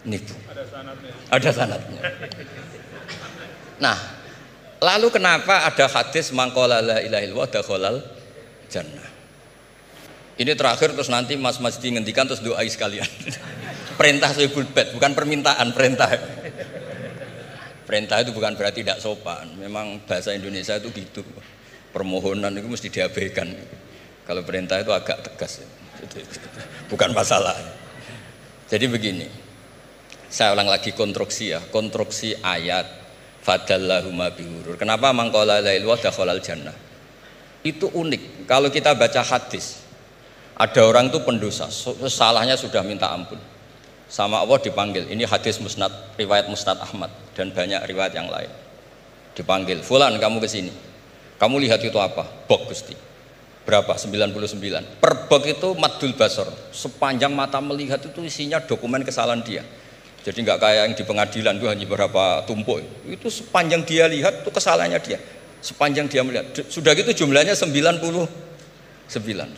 Nipu. Ada sanatnya. Ada sanatnya. Nah, lalu kenapa ada hadis mangqala la ilaha illallah dakhalal jannah? Ini terakhir terus nanti Mas Masdi ngendikan terus doai sekalian. Perintah Sohibul Bait, bukan permintaan, perintah. Perintah itu bukan berarti tidak sopan. Memang bahasa Indonesia itu gitu. Permohonan itu mesti diabaikan. Kalau perintah itu agak tegas. Bukan masalah. Jadi begini. Saya ulang lagi konstruksi ya, konstruksi ayat fadallahuma bihurur. Kenapa mangqala la ilaha dakhalal jannah? Itu unik. Kalau kita baca hadis, ada orang itu pendosa, salahnya sudah minta ampun. Sama Allah dipanggil. Ini hadis musnad, riwayat Musnad Ahmad dan banyak riwayat yang lain. Dipanggil, "Fulan, kamu ke sini. Kamu lihat itu apa?" "Bok, Gusti." "Berapa?" 99. Per bok itu maddul basor. Sepanjang mata melihat itu isinya dokumen kesalahan dia. Jadi nggak kayak yang di pengadilan itu hanya beberapa tumpuk. Itu sepanjang dia lihat itu kesalahannya dia. Sepanjang dia melihat. Sudah gitu jumlahnya 99.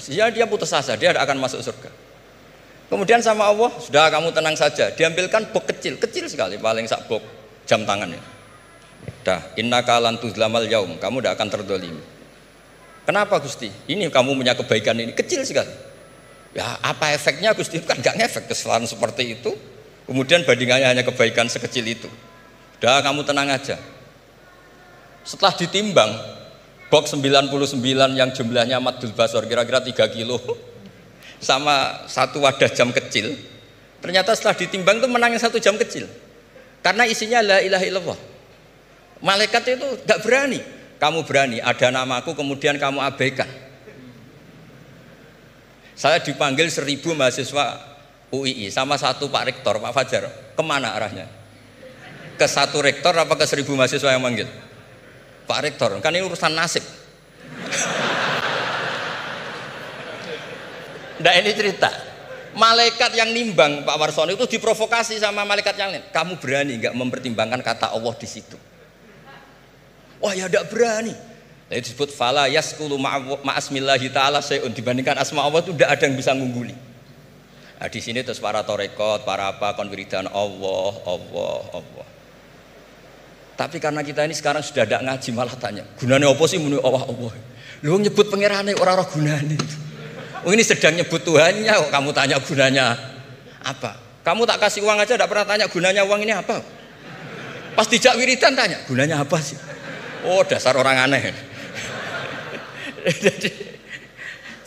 Ya dia putus asa, dia akan masuk surga. Kemudian sama Allah, sudah kamu tenang saja. Diambilkan bok kecil, kecil sekali, paling sak bok jam tangannya. Dah, innaka lan tuzlamal yaum, kamu tidak akan terdolimi. Kenapa Gusti? Ini kamu punya kebaikan ini kecil sekali. Ya apa efeknya Gusti? Kan nggak ngefek kesalahan seperti itu. Kemudian bandingannya hanya kebaikan sekecil itu. Udah kamu tenang aja. Setelah ditimbang box 99 yang jumlahnya maddul basor kira-kira 3 kilo sama satu wadah jam kecil, ternyata setelah ditimbang itu menang yang 1 jam kecil. Karena isinya la ilaha illallah. Malaikat itu gak berani. Kamu berani, ada namaku kemudian kamu abaikan. Saya dipanggil 1000 mahasiswa UII sama satu Pak Rektor, Pak Fajar. Kemana arahnya? Ke satu rektor apa ke 1000 mahasiswa yang manggil? Pak Rektor, kan ini urusan nasib. Nah ini cerita. Malaikat yang nimbang Pak Warsono itu diprovokasi sama malaikat yang lain. Kamu berani nggak mempertimbangkan kata Allah di situ? Wah ya tidak berani. Nah, itu disebut fala yaskulu ma'asmillahi ta'ala sayun. Dibandingkan asma Allah itu tidak ada yang bisa ngungguli. Nah, di sini terus para torekot, para apa konwiridan Allah. Tapi karena kita ini sekarang sudah tidak ngaji malah tanya, gunanya apa sih muni Allah? Lu nyebut pangerane orang gunane. Oh ini sedang nyebut Tuhannya, kok kamu tanya gunanya apa? Kamu tak kasih uang aja tidak pernah tanya gunanya uang ini apa? Pas dijak wiridan tanya, gunanya apa sih? Oh dasar orang aneh.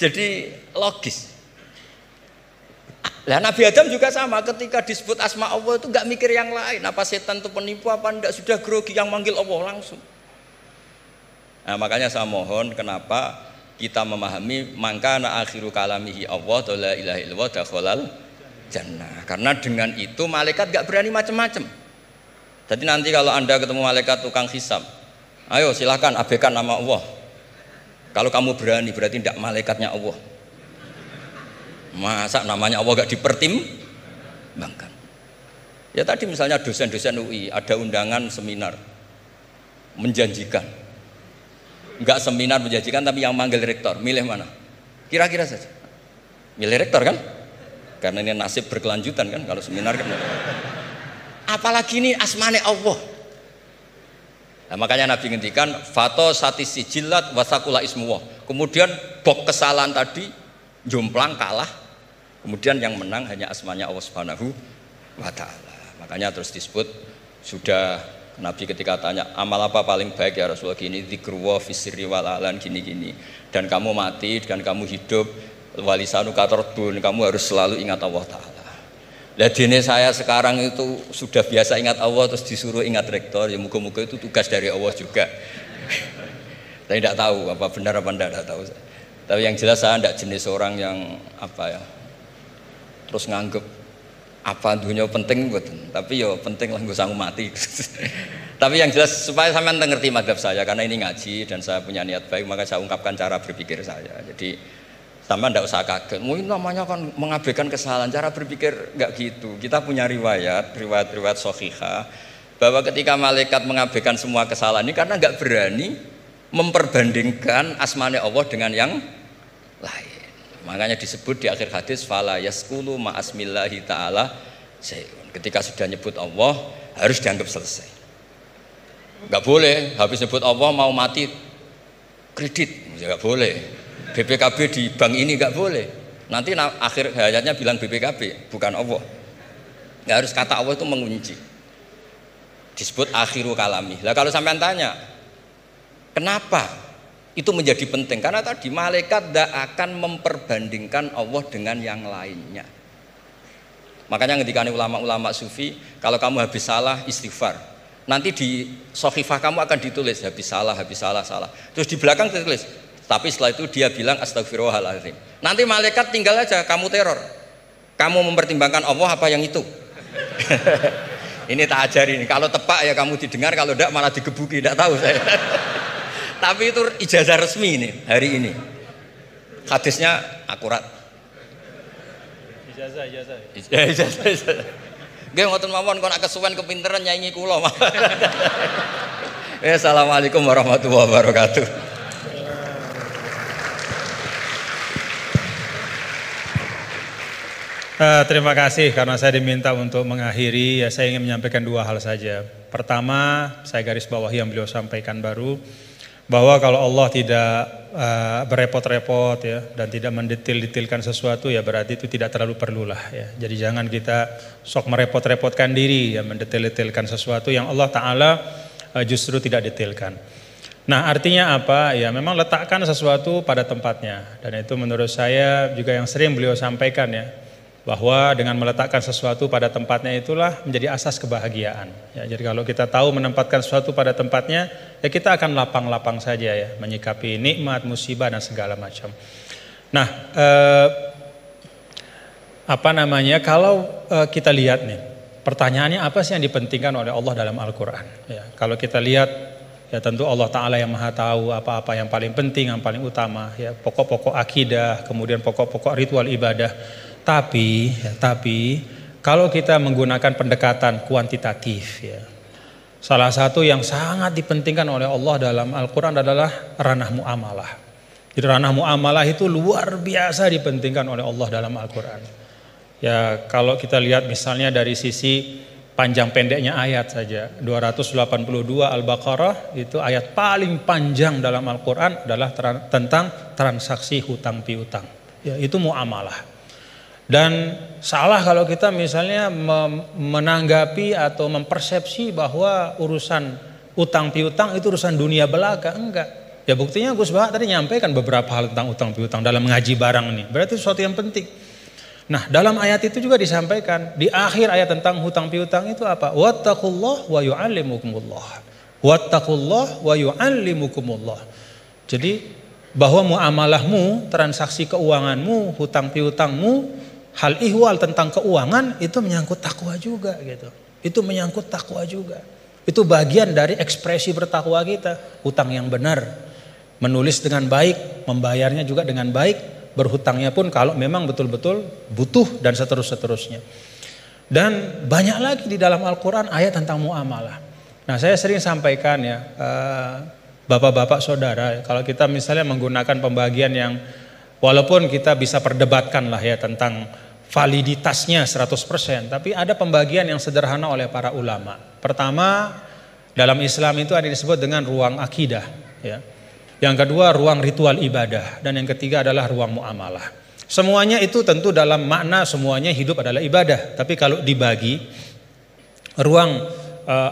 jadi logis. Lah Nabi Adam juga sama, ketika disebut asma Allah itu nggak mikir yang lain, apa setan itu penipu apa enggak, sudah grogi yang manggil Allah langsung. Nah makanya saya mohon kenapa kita memahami mangkana akhiru kalamihi Allah la ilaha illallah dakhalal jannah. Karena dengan itu malaikat nggak berani macam-macam. Jadi nanti kalau Anda ketemu malaikat tukang hisab, ayo silahkan abaikan nama Allah. Kalau kamu berani berarti tidak malaikatnya Allah. Masa namanya Allah gak dipertimbangkan? Ya tadi misalnya dosen-dosen UI ada undangan seminar menjanjikan, enggak seminar menjanjikan tapi yang manggil rektor, milih mana? Kira-kira saja milih rektor kan? Karena ini nasib berkelanjutan kan kalau seminar kan. Apalagi ini asmane Allah. Nah, makanya Nabi ngendikan fato satisi jilat wasakula ismuwah. Kemudian bok kesalahan tadi jomplang kalah. Kemudian yang menang hanya asmanya Allah Subhanahu wa ta'ala. Makanya terus disebut, sudah Nabi ketika tanya amal apa paling baik ya Rasulullah, gini dzikrullah fisirri wal alan gini-gini, dan kamu mati dan kamu hidup walisanu katordun, kamu harus selalu ingat Allah ta'ala. Lah dene saya sekarang itu sudah biasa ingat Allah terus disuruh ingat rektor, ya muga-muga itu tugas dari Allah juga. Saya tidak tahu apa benar apa tidak tahu. Tapi yang jelas saya tidak jenis orang yang apa ya, terus nganggep apa dunia penting betul, tapi yo penting lah gue sanggup mati. Tapi yang jelas supaya sampean ngerti mazhab saya, karena ini ngaji dan saya punya niat baik, maka saya ungkapkan cara berpikir saya. Jadi sampean tidak usah kaget. Mungkin namanya kan mengabaikan kesalahan, cara berpikir nggak gitu. Kita punya riwayat shahihah bahwa ketika malaikat mengabaikan semua kesalahan ini karena nggak berani memperbandingkan asmane Allah dengan yang lain. Makanya disebut di akhir hadis fala yaskulu ma'asmillahi ta'ala syai'un. Ketika sudah nyebut Allah harus dianggap selesai. Nggak boleh habis nyebut Allah mau mati kredit, nggak boleh. BPKB di bank ini nggak boleh. Nanti akhir hayatnya bilang BPKB bukan Allah. Nggak harus kata Allah itu mengunci. Disebut akhiru kalami. Lah kalau sampean tanya, kenapa itu menjadi penting? Karena tadi malaikat tidak akan memperbandingkan Allah dengan yang lainnya. Makanya ketika ulama-ulama sufi, kalau kamu habis salah istighfar, nanti di sohifah kamu akan ditulis habis salah. Terus di belakang ditulis, tapi setelah itu dia bilang astagfirullahaladzim. Nanti malaikat tinggal aja kamu teror. Kamu mempertimbangkan Allah apa yang itu? Ini tak ajarin. Kalau tepak ya kamu didengar, kalau tidak malah digebuki. Tidak tahu saya. Tapi itu ijazah resmi ini hari ini. Hadisnya akurat. Ijazah. Nggih ngoten mawon kok nek kesuwen kepinteran nyanyi kula. Assalamualaikum warahmatullahi wabarakatuh. Terima kasih karena saya diminta untuk mengakhiri, ya saya ingin menyampaikan dua hal saja. Pertama, saya garis bawahi yang beliau sampaikan baru, bahwa kalau Allah tidak berepot-repot ya dan tidak mendetil-detilkan sesuatu, ya berarti itu tidak terlalu perlulah ya. Jadi jangan kita sok merepot-repotkan diri ya mendetil-detilkan sesuatu yang Allah Ta'ala justru tidak detilkan. Nah artinya apa? Ya memang letakkan sesuatu pada tempatnya, dan itu menurut saya juga yang sering beliau sampaikan ya, bahwa dengan meletakkan sesuatu pada tempatnya itulah menjadi asas kebahagiaan. Ya, jadi kalau kita tahu menempatkan sesuatu pada tempatnya, ya kita akan lapang-lapang saja ya, menyikapi nikmat, musibah dan segala macam. Nah, kalau kita lihat nih, pertanyaannya apa sih yang dipentingkan oleh Allah dalam Al-Quran? Ya, kalau kita lihat, ya tentu Allah Ta'ala yang maha tahu apa-apa yang paling penting, yang paling utama, ya pokok-pokok akidah, kemudian pokok-pokok ritual ibadah. Tapi kalau kita menggunakan pendekatan kuantitatif ya, salah satu yang sangat dipentingkan oleh Allah dalam Al-Quran adalah ranah muamalah. Jadi ranah muamalah itu luar biasa dipentingkan oleh Allah dalam Al-Quran. Ya kalau kita lihat misalnya dari sisi panjang pendeknya ayat saja, 282 Al-Baqarah itu ayat paling panjang dalam Al-Quran adalah tentang transaksi hutang piutang. Ya itu muamalah. Dan salah kalau kita misalnya menanggapi atau mempersepsi bahwa urusan utang piutang itu urusan dunia belaka. Enggak. Ya buktinya Gus Baha tadi nyampaikan beberapa hal tentang utang piutang dalam mengaji barang ini. Berarti sesuatu yang penting. Nah dalam ayat itu juga disampaikan, di akhir ayat tentang hutang piutang itu apa? Wattaqullah wa yu'allimukumullah. Wattaqullah wa yu'allimukumullah. Jadi bahwa muamalahmu, transaksi keuanganmu, hutang piutangmu, hal ihwal tentang keuangan itu menyangkut takwa juga gitu. Itu menyangkut takwa juga. Itu bagian dari ekspresi bertakwa kita. Hutang yang benar, menulis dengan baik, membayarnya juga dengan baik, berhutangnya pun kalau memang betul-betul butuh dan seterusnya. Dan banyak lagi di dalam Al-Quran ayat tentang muamalah. Nah saya sering sampaikan ya, bapak-bapak saudara, kalau kita misalnya menggunakan pembagian yang walaupun kita bisa perdebatkan lah ya tentang validitasnya 100%, tapi ada pembagian yang sederhana oleh para ulama. Pertama, dalam Islam itu ada disebut dengan ruang akidah ya. Yang kedua ruang ritual ibadah, dan yang ketiga adalah ruang muamalah. Semuanya itu tentu dalam makna semuanya hidup adalah ibadah, tapi kalau dibagi ruang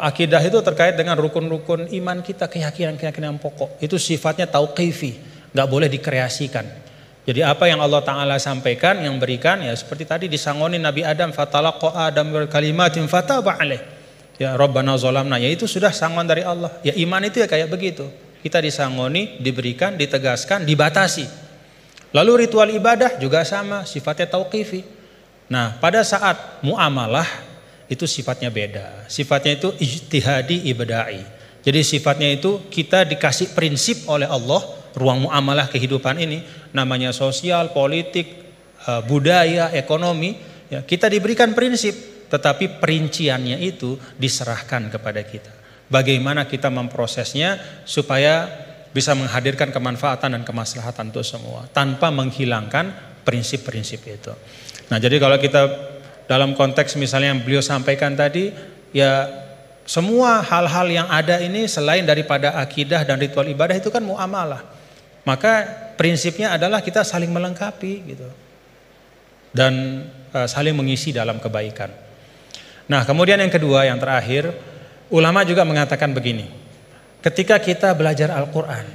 akidah itu terkait dengan rukun-rukun iman kita, keyakinan-keyakinan pokok. Itu sifatnya tauqifi, enggak boleh dikreasikan. Jadi apa yang Allah Ta'ala sampaikan, yang berikan ya seperti tadi disangoni Nabi Adam, fatalaqa Adam bil kalimatin fataba alaih. Ya Rabbana zalamna, ya itu sudah sangon dari Allah. Ya iman itu ya kayak begitu. Kita disangoni, diberikan, ditegaskan, dibatasi. Lalu ritual ibadah juga sama, sifatnya tauqifi. Nah pada saat muamalah itu sifatnya beda. Sifatnya itu ijtihadi ibada'i. Jadi sifatnya itu kita dikasih prinsip oleh Allah, ruang muamalah kehidupan ini, namanya sosial, politik, budaya, ekonomi, ya, kita diberikan prinsip, tetapi perinciannya itu diserahkan kepada kita. Bagaimana kita memprosesnya supaya bisa menghadirkan kemanfaatan dan kemaslahatan untuk semua, tanpa menghilangkan prinsip-prinsip itu. Nah, jadi kalau kita dalam konteks misalnya yang beliau sampaikan tadi, ya semua hal-hal yang ada ini selain daripada akidah dan ritual ibadah itu kan muamalah. Maka prinsipnya adalah kita saling melengkapi gitu. Dan saling mengisi dalam kebaikan. Nah, kemudian yang kedua, yang terakhir, ulama juga mengatakan begini. Ketika kita belajar Al-Qur'an,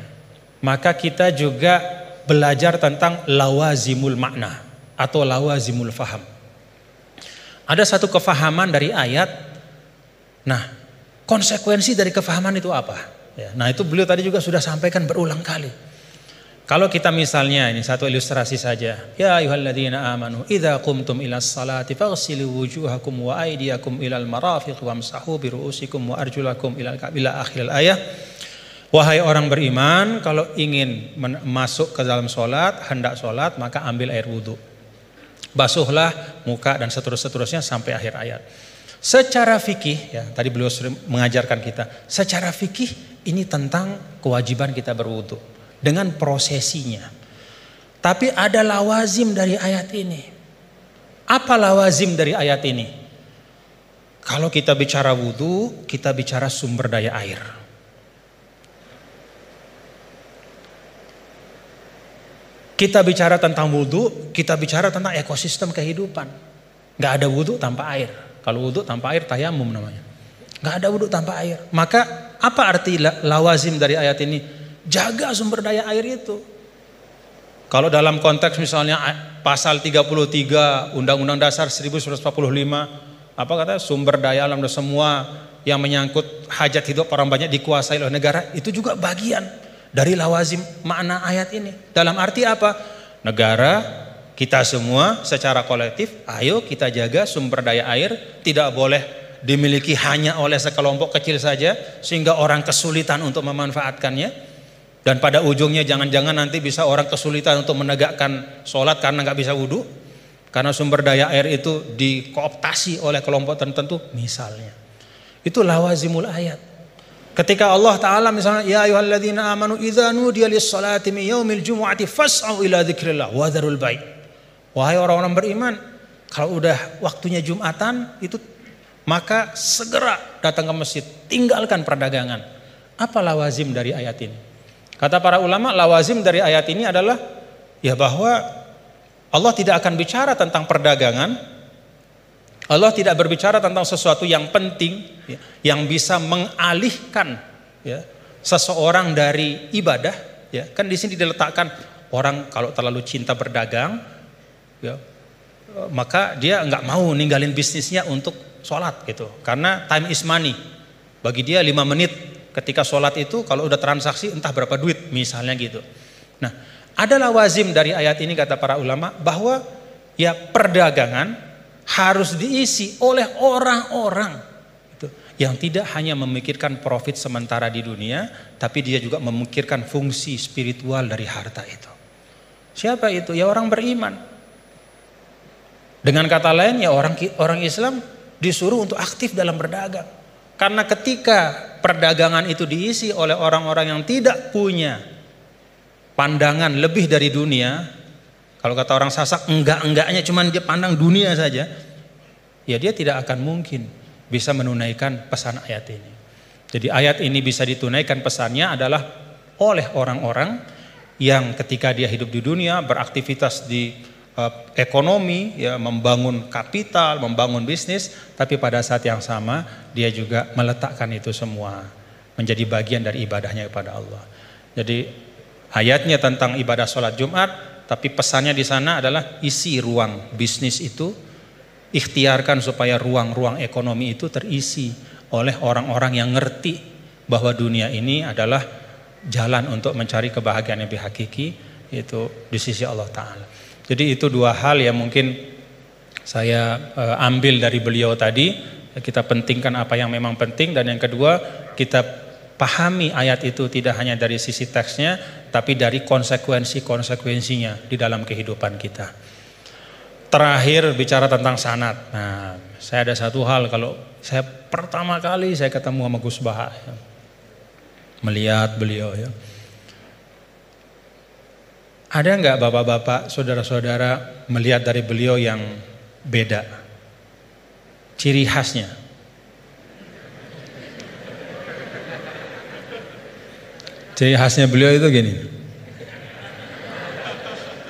maka kita juga belajar tentang lawazimul makna atau lawazimul faham. Ada satu kefahaman dari ayat. Nah, konsekuensi dari kefahaman itu apa? Ya, nah, itu beliau tadi juga sudah sampaikan berulang kali. Kalau kita misalnya, ini satu ilustrasi saja. Ya ayyuhalladzina amanu idza qumtum ilas salati faghsilu wujuhakum wa aydiyakum ilal marafiq wamsahu bi ru'usikum wa arjulakum ila akhiril ayah. Wahai orang beriman, kalau ingin masuk ke dalam solat, hendak solat, maka ambil air wudhu. Basuhlah muka dan seterusnya sampai akhir ayat. Secara fikih, ya tadi beliau sering mengajarkan kita, secara fikih ini tentang kewajiban kita berwudu dengan prosesinya. Tapi ada lawazim dari ayat ini. Apa lawazim dari ayat ini? Kalau kita bicara wudu, kita bicara sumber daya air. Kita bicara tentang wudu, kita bicara tentang ekosistem kehidupan. Gak ada wudu tanpa air. Kalau wudu tanpa air tayamum namanya. Gak ada wudu tanpa air. Maka apa arti lawazim dari ayat ini? Jaga sumber daya air itu. Kalau dalam konteks misalnya pasal 33 Undang-Undang Dasar 1945, apa kata sumber daya alam dan semua yang menyangkut hajat hidup orang banyak dikuasai oleh negara, itu juga bagian dari lawazim makna ayat ini. Dalam arti apa? Negara, kita semua secara kolektif, ayo kita jaga sumber daya air, tidak boleh dimiliki hanya oleh sekelompok kecil saja sehingga orang kesulitan untuk memanfaatkannya. Dan pada ujungnya jangan-jangan nanti bisa orang kesulitan untuk menegakkan sholat karena nggak bisa wudhu, karena sumber daya air itu dikooptasi oleh kelompok tertentu misalnya. Itu lawazimul ayat. Ketika Allah Ta'ala misalnya, ya ayyuhalladzina amanu idza nudiya lis-salati min yaumil jumu'ati fas'au ila dzikrillah wa dzarul bai'. Wahai orang-orang beriman, kalau udah waktunya Jumatan itu, maka segera datang ke masjid, tinggalkan perdagangan. Apa lawazim dari ayat ini? Kata para ulama, lawazim dari ayat ini adalah ya bahwa Allah tidak akan bicara tentang perdagangan. Allah tidak berbicara tentang sesuatu yang penting, ya, yang bisa mengalihkan, ya, seseorang dari ibadah. Ya, kan di sini diletakkan orang kalau terlalu cinta berdagang, ya, maka dia nggak mau ninggalin bisnisnya untuk sholat gitu, karena time is money. Bagi dia 5 menit ketika sholat itu kalau udah transaksi entah berapa duit misalnya gitu. Nah, ada lawazim dari ayat ini kata para ulama bahwa ya perdagangan harus diisi oleh orang-orang gitu, yang tidak hanya memikirkan profit sementara di dunia, tapi dia juga memikirkan fungsi spiritual dari harta itu. Siapa itu? Ya orang beriman. Dengan kata lain ya orang Islam disuruh untuk aktif dalam berdagang. Karena ketika perdagangan itu diisi oleh orang-orang yang tidak punya pandangan lebih dari dunia, kalau kata orang Sasak enggak-enggaknya cuman dia pandang dunia saja, ya dia tidak akan mungkin bisa menunaikan pesan ayat ini. Jadi ayat ini bisa ditunaikan pesannya adalah oleh orang-orang yang ketika dia hidup di dunia beraktivitas di ekonomi, ya, membangun kapital, membangun bisnis, tapi pada saat yang sama dia juga meletakkan itu semua menjadi bagian dari ibadahnya kepada Allah. Jadi ayatnya tentang ibadah sholat Jumat, tapi pesannya di sana adalah isi ruang bisnis itu, ikhtiarkan supaya ruang-ruang ekonomi itu terisi oleh orang-orang yang ngerti bahwa dunia ini adalah jalan untuk mencari kebahagiaan yang lebih hakiki, yaitu di sisi Allah Ta'ala. Jadi itu dua hal yang mungkin saya ambil dari beliau tadi kita pentingkan apa yang memang penting, dan yang kedua kita pahami ayat itu tidak hanya dari sisi teksnya tapi dari konsekuensinya di dalam kehidupan kita. Terakhir bicara tentang sanad. Nah, saya ada satu hal, kalau saya pertama kali saya ketemu sama Gus Baha, ya, melihat beliau, ya. Ada nggak bapak-bapak, saudara-saudara melihat dari beliau yang beda? Ciri khasnya. Ciri khasnya beliau itu gini.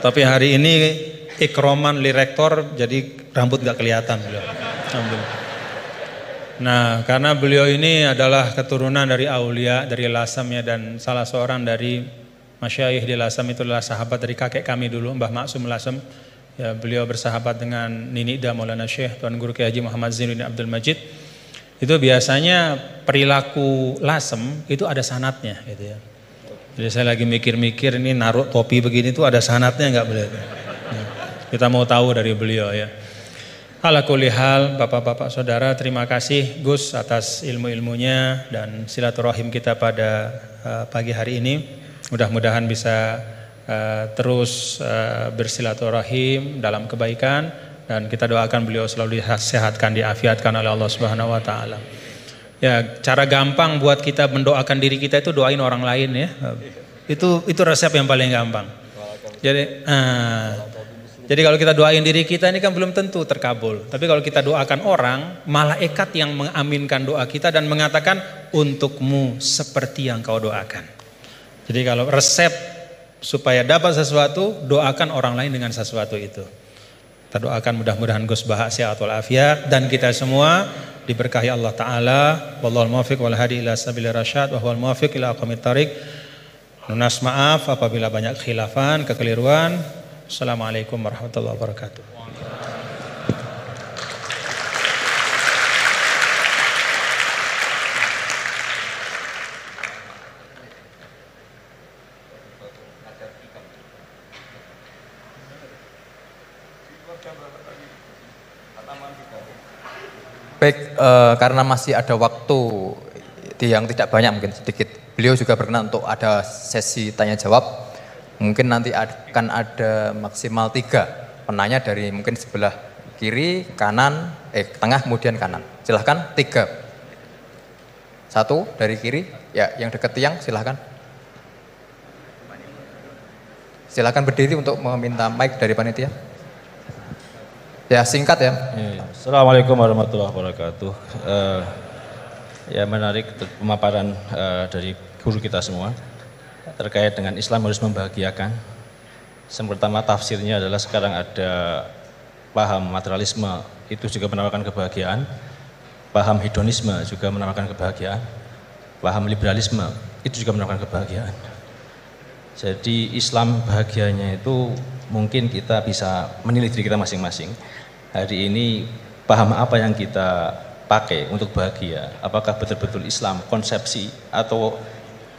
Tapi hari ini ikroman li rektor, jadi rambut gak kelihatan beliau. Nah, karena beliau ini adalah keturunan dari aulia, dari Lasamnya, dan salah seorang dari masyayikh di Lasam itu adalah sahabat dari kakek kami dulu, Mbah Maksum Lasam. Ya, beliau bersahabat dengan Nini Ida Maulana Syekh Tuan Guru Kiai Haji Muhammad Zainuddin Abdul Majid. Itu biasanya perilaku Lasem itu ada sanatnya, gitu ya. Jadi saya lagi mikir-mikir, ini naruh topi begini tuh ada sanatnya nggak beliau? Ya, kita mau tahu dari beliau, ya. Ala kulli hal, bapak-bapak saudara, terima kasih Gus atas ilmu-ilmunya dan silaturahim kita pada pagi hari ini. Mudah-mudahan bisa terus bersilaturahim dalam kebaikan, dan kita doakan beliau selalu disehatkan, diafiatkan oleh Allah Subhanahu wa taala. Ya, cara gampang buat kita mendoakan diri kita itu doain orang lain, ya. Itu resep yang paling gampang. Jadi kalau kita doain diri kita ini kan belum tentu terkabul. Tapi kalau kita doakan orang, malaikat yang mengaminkan doa kita dan mengatakan untukmu seperti yang kau doakan. Jadi kalau resep supaya dapat sesuatu, doakan orang lain dengan sesuatu itu. Kita doakan mudah-mudahan Gus Baha sehat walafiat dan kita semua diberkahi Allah Ta'ala. Wallahul muwaffiq wal hadi ila sabilir rasyad wa huwal muwaffiq ila aqwamit thariq. Lunas maaf apabila banyak khilafan, kekeliruan. Assalamualaikum warahmatullahi wabarakatuh. Baik, karena masih ada waktu yang tidak banyak, mungkin sedikit. Beliau juga berkenan untuk ada sesi tanya jawab. Mungkin nanti akan ada maksimal 3 penanya dari mungkin sebelah kiri, kanan, tengah, kemudian kanan. Silahkan 3. 1 dari kiri, ya, yang dekat tiang silahkan. Silahkan berdiri untuk meminta mic dari panitia. Ya, singkat ya. Assalamualaikum warahmatullahi wabarakatuh. Ya, menarik pemaparan dari guru kita semua terkait dengan Islam harus membahagiakan. Yang pertama tafsirnya adalah sekarang ada paham materialisme itu juga menawarkan kebahagiaan, paham hedonisme juga menawarkan kebahagiaan, paham liberalisme itu juga menawarkan kebahagiaan. Jadi Islam bahagianya itu mungkin kita bisa menilai diri kita masing-masing. Hari ini paham apa yang kita pakai untuk bahagia? Apakah betul-betul Islam konsepsi atau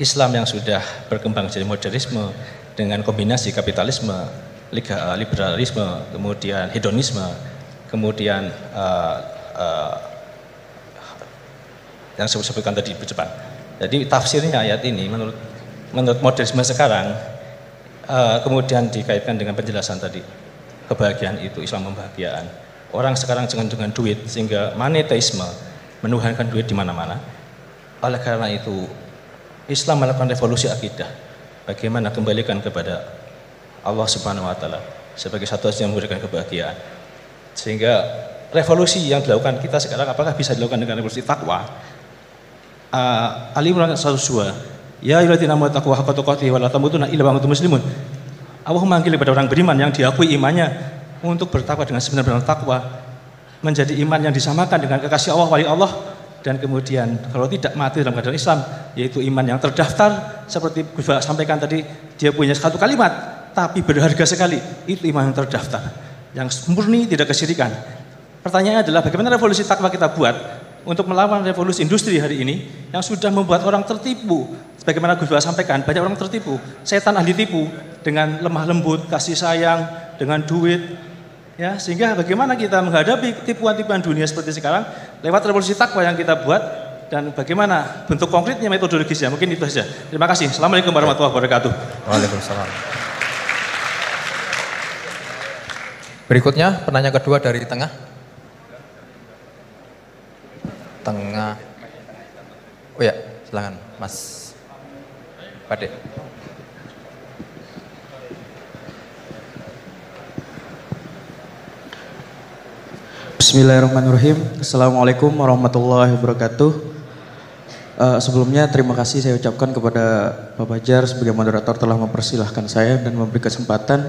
Islam yang sudah berkembang jadi modernisme dengan kombinasi kapitalisme, liberalisme, kemudian hedonisme, kemudian yang saya sebutkan tadi cepat. Jadi tafsirnya ayat ini menurut modernisme sekarang kemudian dikaitkan dengan penjelasan tadi, kebahagiaan itu Islam membahagiaan. Orang sekarang dengan duit sehingga monetisme menuhankan duit di mana-mana. Oleh karena itu Islam melakukan revolusi akidah. Bagaimana kembalikan kepada Allah Subhanahu wa taala sebagai satu-satunya yang memberikan kebahagiaan. Sehingga revolusi yang dilakukan kita sekarang apakah bisa dilakukan dengan revolusi takwa? Ali Imran 102. Ya ayyuhalladzina amanu taqwa haqqa tuqatih wa la tamutunna illa wa antum muslimun. Allah memanggil kepada orang beriman yang diakui imannya untuk bertakwa dengan sebenar-benar takwa, menjadi iman yang disamakan dengan kekasih Allah, wali Allah, dan kemudian kalau tidak mati dalam keadaan Islam, yaitu iman yang terdaftar seperti Gus Baha sampaikan tadi, dia punya satu kalimat tapi berharga sekali, itu iman yang terdaftar, yang murni tidak kesyirikan. Pertanyaannya adalah bagaimana revolusi takwa kita buat untuk melawan revolusi industri hari ini yang sudah membuat orang tertipu. Sebagaimana Gus Baha sampaikan, banyak orang tertipu, setan ahli tipu dengan lemah lembut, kasih sayang, dengan duit, Ya, sehingga bagaimana kita menghadapi tipuan-tipuan dunia seperti sekarang lewat revolusi takwa yang kita buat dan bagaimana bentuk konkretnya metodologisnya. Mungkin itu saja. Terima kasih. Assalamualaikum warahmatullahi wabarakatuh. Waalaikumsalam. Berikutnya penanya kedua dari tengah. Tengah. Oh ya, silakan Mas Pade. Bismillahirrahmanirrahim. Assalamualaikum warahmatullahi wabarakatuh. Sebelumnya terima kasih saya ucapkan kepada Pak Bajar sebagai moderator telah mempersilahkan saya dan memberi kesempatan.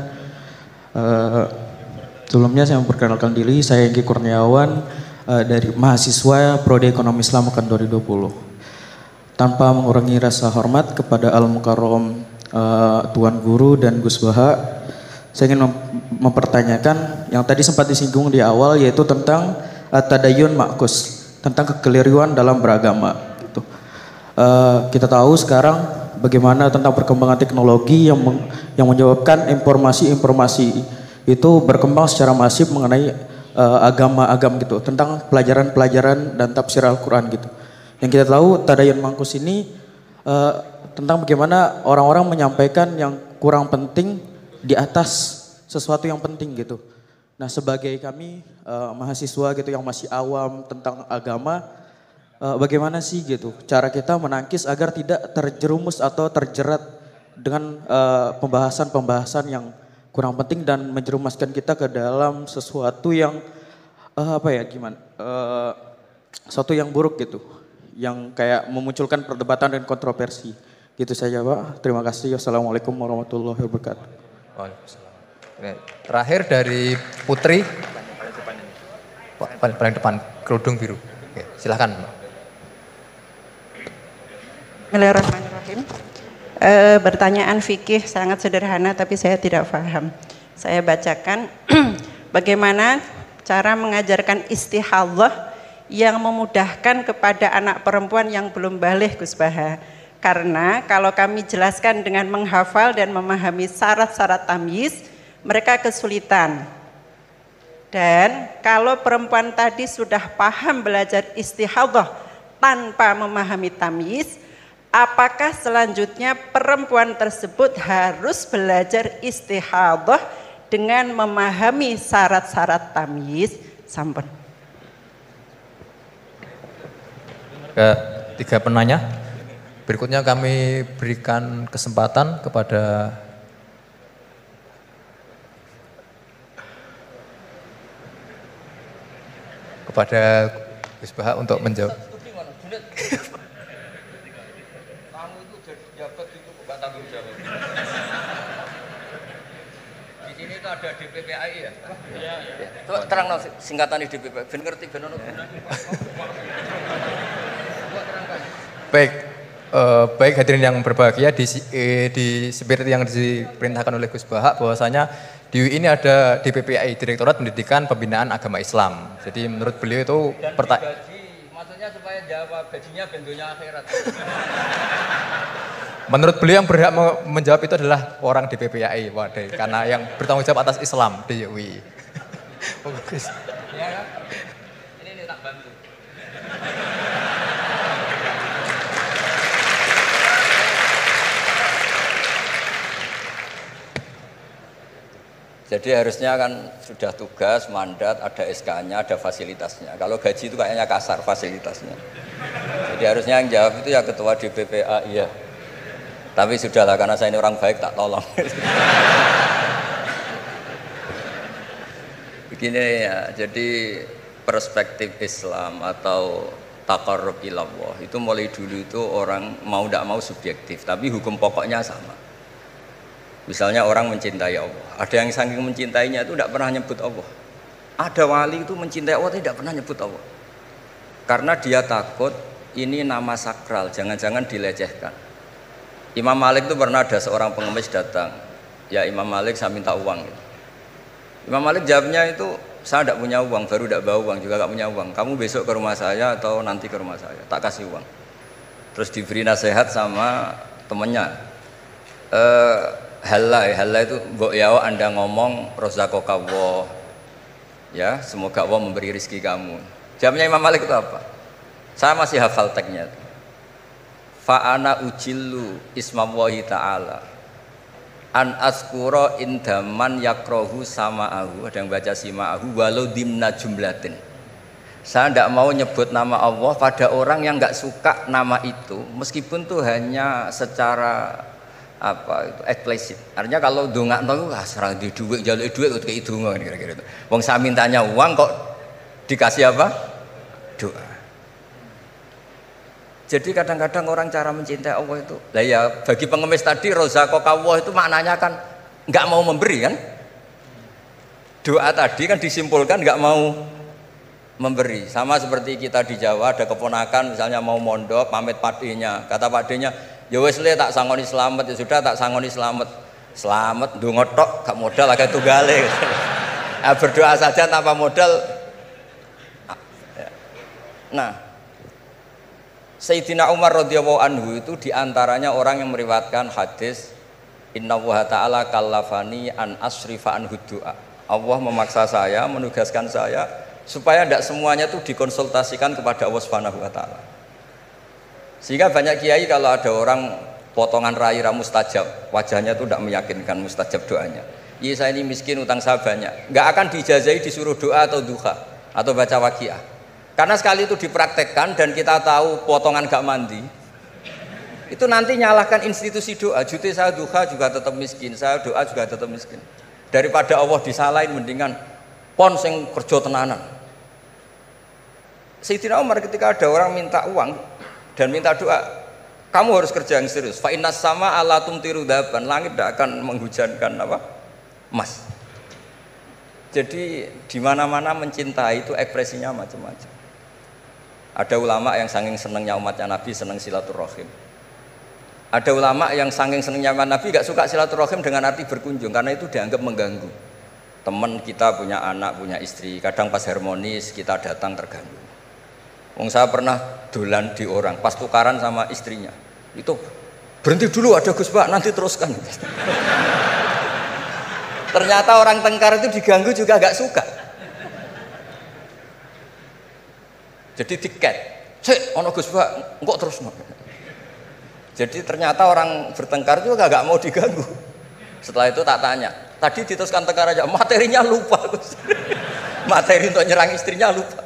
Sebelumnya saya memperkenalkan diri, saya Engki Kurniawan dari mahasiswa Prodi Ekonomi Islam Angkatan 2020. Tanpa mengurangi rasa hormat kepada Al-Mukarram Tuan Guru dan Gus Baha, saya ingin mempertanyakan yang tadi sempat disinggung di awal, yaitu tentang tadayun makus, tentang kekeliruan dalam beragama. Gitu. Kita tahu sekarang bagaimana tentang perkembangan teknologi yang menyebabkan informasi-informasi itu berkembang secara masif mengenai agama-agama gitu, tentang pelajaran-pelajaran dan tafsir Al-Quran gitu. Yang kita tahu tadayun makus ini tentang bagaimana orang-orang menyampaikan yang kurang penting di atas sesuatu yang penting gitu. Nah, sebagai kami mahasiswa gitu yang masih awam tentang agama, bagaimana sih gitu cara kita menangkis agar tidak terjerumus atau terjerat dengan pembahasan-pembahasan yang kurang penting dan menjerumuskan kita ke dalam sesuatu yang sesuatu yang buruk gitu, yang kayak memunculkan perdebatan dan kontroversi. Gitu saja, Pak. Terima kasih. Wassalamualaikum warahmatullahi wabarakatuh. Waalaikumsalam. Terakhir dari Putri, paling depan, kerudung biru. Oke, silahkan. Bismillahirrahmanirrahim. Pertanyaan fikih sangat sederhana tapi saya tidak paham. Saya bacakan bagaimana cara mengajarkan istihadhah yang memudahkan kepada anak perempuan yang belum baligh, Gus Baha. Karena kalau kami jelaskan dengan menghafal dan memahami syarat-syarat tamyiz, mereka kesulitan. Dan kalau perempuan tadi sudah paham belajar istihadhah tanpa memahami tamyiz, apakah selanjutnya perempuan tersebut harus belajar istihadhah dengan memahami syarat-syarat tamyiz? Sampun. Tiga penanya. Berikutnya kami berikan kesempatan kepada Gus Baha untuk menjawab. Kamu itu jadi jabat itu bukan tanggung jawab. Di sini itu ada DPPAI ya? Iya. Coba terang singkatan DPPAI, ben ngerti ben ono gunane. Baik hadirin yang berbahagia, di spirit yang diperintahkan oleh Gus Baha bahwasanya di UI ini ada DPPAI, Direktorat Pendidikan Pembinaan Agama Islam. Jadi menurut beliau itu gaji, maksudnya supaya jawab gajinya bentuknya akhirat. Menurut beliau yang berhak menjawab itu adalah orang DPPAI, waduh, karena yang bertanggung jawab atas Islam di UI. Oh, bagus. Ya kan? Ini tak bantu. Jadi harusnya kan sudah tugas, mandat, ada SK-nya, ada fasilitasnya. Kalau gaji itu kayaknya kasar fasilitasnya. Jadi harusnya yang jawab itu ya ketua DPPA, iya. Tapi sudahlah karena saya ini orang baik tak tolong. Begini ya, jadi perspektif Islam atau taqarrub ilallah itu mulai dulu itu orang mau tidak mau subjektif, tapi hukum pokoknya sama. Misalnya orang mencintai Allah, ada yang saking mencintainya itu tidak pernah nyebut Allah. Ada wali itu mencintai Allah tidak pernah nyebut Allah, karena dia takut ini nama sakral, jangan-jangan dilecehkan. Imam Malik itu pernah ada seorang pengemis datang, ya Imam Malik saya minta uang. Imam Malik jawabnya itu, saya tidak punya uang, baru tidak bawa uang, juga tidak punya uang. Kamu besok ke rumah saya atau nanti ke rumah saya, tak kasih uang. Terus diberi nasihat sama temannya. Halai itu mbok yao Anda ngomong rozakokallah, Ya, semoga Allah memberi rezeki kamu. Jawabnya Imam Malik itu apa? Saya masih hafal teksnya. Fa'ana ujillu ismallahi ta'ala an askuro indaman yakrohu sama'ahu. Ada yang baca sima'ahu walau dimna jumlatin. Saya tidak mau nyebut nama Allah pada orang yang nggak suka nama itu, meskipun tuh hanya secara apa itu eksplisit. Artinya kalau dongak itu serang di duit, jaluk duit untuk kayak itu kira-kira itu. Wong saya mintanya uang kok dikasih apa? Doa. Jadi kadang-kadang orang cara mencintai Allah itu, lah ya bagi pengemis tadi rozaqaka Allah itu maknanya kan nggak mau memberi kan? Doa tadi kan disimpulkan nggak mau memberi. Sama seperti kita di Jawa ada keponakan misalnya mau mondok pamit padenya, kata padenya ya wis le tak sangoni selamat, ya sudah tak sangoni selamat. Selamat ndonga tok gak modal agak tunggale. Berdoa saja tanpa modal. Nah, Sayyidina Umar radhiyallahu anhu itu diantaranya orang yang meriwayatkan hadis Inna wa ta'ala kallafani an asrifa an du'a. Allah memaksa saya, menugaskan saya supaya tidak semuanya itu dikonsultasikan kepada Allah Subhanahu wa ta'ala. Sehingga banyak kiai kalau ada orang potongan rai mustajab, wajahnya itu tidak meyakinkan mustajab doanya. Iya saya ini miskin, utang saya banyak. Nggak akan diijazahi disuruh doa atau duha atau baca waqiah. Karena sekali itu dipraktekkan dan kita tahu potongan gak mandi, itu nanti nyalahkan institusi doa. Jute saya duha juga tetap miskin, saya doa juga tetap miskin. Daripada Allah disalahin mendingan pon sing kerja tenanan. Sayyidina Umar ketika ada orang minta uang dan minta doa, kamu harus kerja yang serius. Fa innas sama ala tumtiru daban, langit tidak akan menghujankan apa? Emas. Jadi di mana-mana mencintai itu ekspresinya macam-macam. Ada ulama yang saking senengnya umatnya Nabi seneng silaturahim. Ada ulama yang saking senengnya umat Nabi gak suka silaturahim dengan arti berkunjung karena itu dianggap mengganggu. Teman kita punya anak, punya istri, kadang pas harmonis kita datang terganggu. Wong saya pernah dolan di orang, pas tukaran sama istrinya, itu berhenti dulu ada Gus Pak, nanti teruskan. Ternyata orang tengkar itu diganggu juga gak suka. Jadi tiket, cek, ono Gus Pak, kok terus no. Jadi ternyata orang bertengkar juga gak mau diganggu. Setelah itu tak tanya, tadi diteruskan tengkar aja, materinya lupa Gus. Materi untuk nyerang istrinya lupa.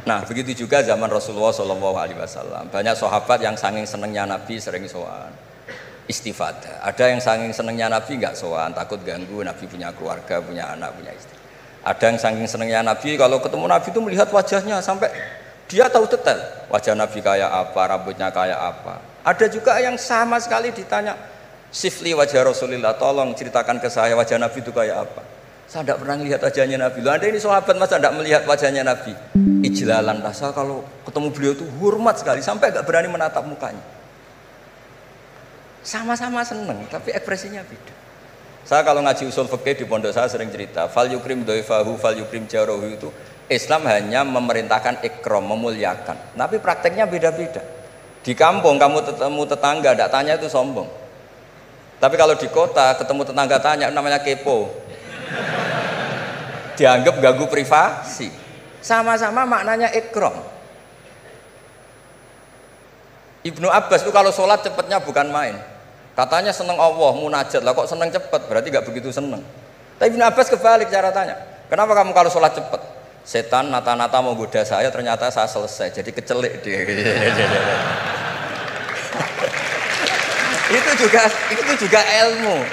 Nah begitu juga zaman Rasulullah SAW. Banyak sahabat yang saking senengnya Nabi sering sowan istifadah. Ada yang saking senengnya Nabi nggak sowan, takut ganggu. Nabi punya keluarga, punya anak, punya istri. Ada yang saking senengnya Nabi, kalau ketemu Nabi itu melihat wajahnya sampai dia tahu detail wajah Nabi kayak apa, rambutnya kayak apa. Ada juga yang sama sekali ditanya, sifli wajah Rasulullah, tolong ceritakan ke saya wajah Nabi itu kayak apa. Saya tidak pernah melihat wajahnya Nabi. Loh, Anda ini sahabat masa tidak melihat wajahnya Nabi? Ijlalan rasa kalau ketemu beliau itu hormat sekali sampai nggak berani menatap mukanya. Sama-sama seneng, tapi ekspresinya beda. Saya kalau ngaji usul fikih di pondok saya sering cerita, fal yukrim doifahu, fal yukrim jarohu itu Islam hanya memerintahkan ikram, memuliakan. Tapi prakteknya beda-beda. Di kampung kamu ketemu tetangga, tidak tanya itu sombong. Tapi kalau di kota ketemu tetangga tanya, namanya kepo. Dianggap ganggu privasi. Sama-sama maknanya ikram. Ibnu Abbas itu kalau sholat cepatnya bukan main. Katanya seneng Allah, munajat lah kok seneng cepat, berarti gak begitu seneng. Tapi Ibnu Abbas kebalik cara tanya. Kenapa kamu kalau sholat cepat? Setan nata-nata mau goda saya, ternyata saya selesai, jadi kecelik dia. itu juga ilmu.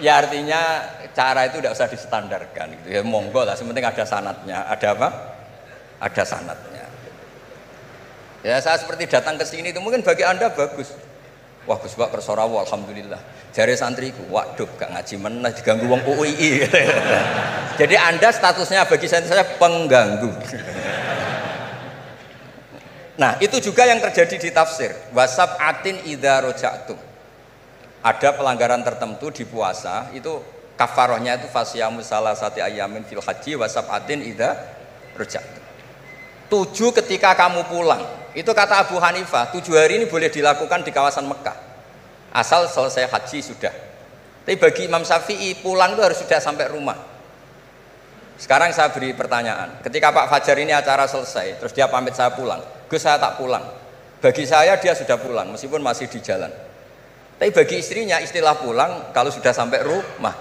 Ya artinya cara itu tidak usah distandarkan gitu. Ya monggo lah, sementing ada sanadnya. Ada apa? Ada sanadnya. Ya saya seperti datang ke sini itu mungkin bagi Anda bagus. Wah Gus Pak kersorawa alhamdulillah. Jari santriku, waduh gak ngaji meneh diganggu wong UII. Jadi Anda statusnya bagi saya pengganggu. Nah, itu juga yang terjadi di tafsir. Wasab atin idza roja'tum. Ada pelanggaran tertentu di puasa, itu kafarohnya itu fasyamu salasati ayamin fil haji wasab atin idza roja'tum. 7 ketika kamu pulang. Itu kata Abu Hanifah, 7 hari ini boleh dilakukan di kawasan Mekah. Asal selesai haji sudah. Tapi bagi Imam Syafi'i pulang itu harus sudah sampai rumah. Sekarang saya beri pertanyaan. Ketika Pak Fajar ini acara selesai, terus dia pamit saya pulang. Gus, saya tak pulang. Bagi saya dia sudah pulang, meskipun masih di jalan. Tapi bagi istrinya, istilah pulang kalau sudah sampai rumah.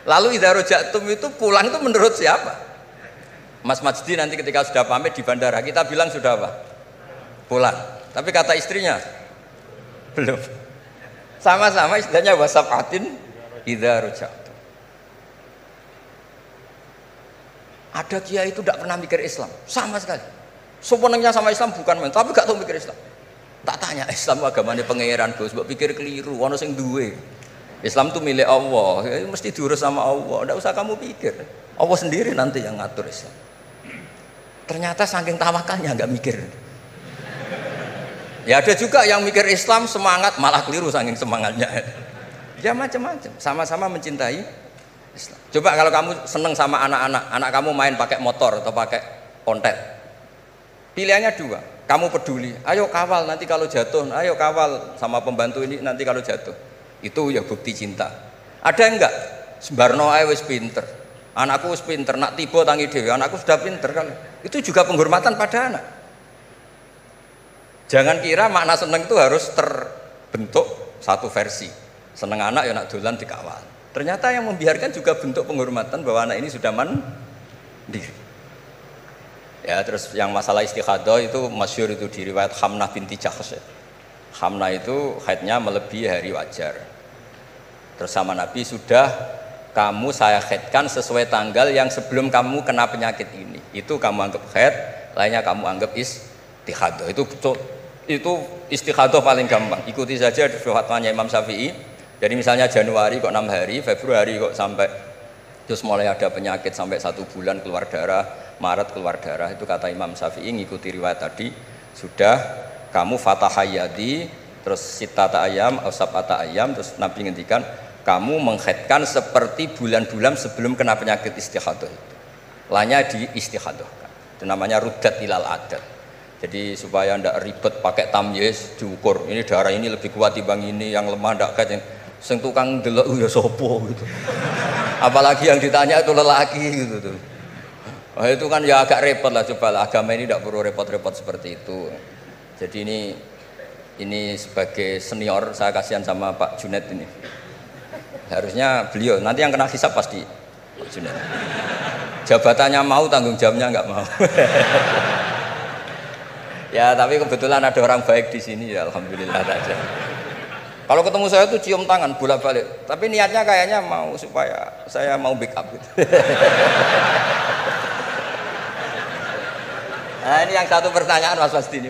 Lalu idza raja'tum itu pulang itu menurut siapa? Mas Majdi nanti ketika sudah pamit di bandara, kita bilang sudah apa? Pulang. Tapi kata istrinya, belum. Sama-sama istilahnya wasab'atin idza raja'tum. Ada kiai itu tidak pernah mikir Islam, sama sekali. Sebenarnya sama Islam bukan main, tapi gak tahu mikir Islam. Tak tanya Islam agamanya pangeran, Gus, mbok pikir keliru, ono sing duwe. Islam itu milik Allah, ya, mesti diurus sama Allah, tidak usah kamu pikir. Allah sendiri nanti yang ngatur Islam. Ternyata saking tawakalnya nggak mikir. Ya ada juga yang mikir Islam semangat malah keliru saking semangatnya. Ya macam-macam, sama-sama mencintai Islam. Coba kalau kamu seneng sama anak-anak, anak kamu main pakai motor atau pakai ontel. Pilihannya dua, kamu peduli, ayo kawal nanti kalau jatuh, ayo kawal sama pembantu ini nanti kalau jatuh. Itu ya bukti cinta. Ada enggak? Sembarno ae wis pinter. Anakku wis pinter, nak tiba tangi dhewe, anakku sudah pinter kan. Itu juga penghormatan pada anak. Jangan kira makna seneng itu harus terbentuk satu versi. Seneng anak ya nak dolan dikawal. Ternyata yang membiarkan juga bentuk penghormatan bahwa anak ini sudah mandiri. Ya, terus yang masalah istikhadah itu masyhur itu di riwayat Hamnah binti Jahsh. Hamnah itu haidnya melebihi hari wajar. Terus sama Nabi, sudah kamu saya haidkan sesuai tanggal yang sebelum kamu kena penyakit ini. Itu kamu anggap haid, lainnya kamu anggap istikhadah. Itu istikhadah paling gampang. Ikuti saja fatwanya Imam Syafi'i. Jadi misalnya Januari kok 6 hari, Februari kok sampai terus mulai ada penyakit sampai 1 bulan keluar darah, Maret keluar darah, itu kata Imam Syafi'i ngikuti riwayat tadi, sudah kamu fatahayadi terus sitata ayam atau sabata ayam, terus Nabi ngendikan kamu menghaidkan seperti bulan-bulan sebelum kena penyakit istikhadah itu. Lainnya di istikhadah. Itu namanya rudat ilal adat. Jadi supaya ndak ribet pakai tamyiz diukur. Ini darah ini lebih kuat dibanding ini, yang lemah ndak kayak sing tukang delok ya sapa gitu. Apalagi yang ditanya itu lelaki gitu tuh. Oh, itu kan ya agak repot lah, cobalah agama ini tidak perlu repot-repot seperti itu. Jadi ini sebagai senior saya kasihan sama Pak Junet ini. Harusnya beliau nanti yang kena hisab pasti Pak Junet. Jabatannya mau, tanggung jawabnya nggak mau. Ya tapi kebetulan ada orang baik di sini ya, alhamdulillah saja. Kalau ketemu saya tuh cium tangan bolak-balik. Tapi niatnya kayaknya mau supaya saya mau backup gitu. Nah ini yang satu pertanyaan Mas Wasdi ini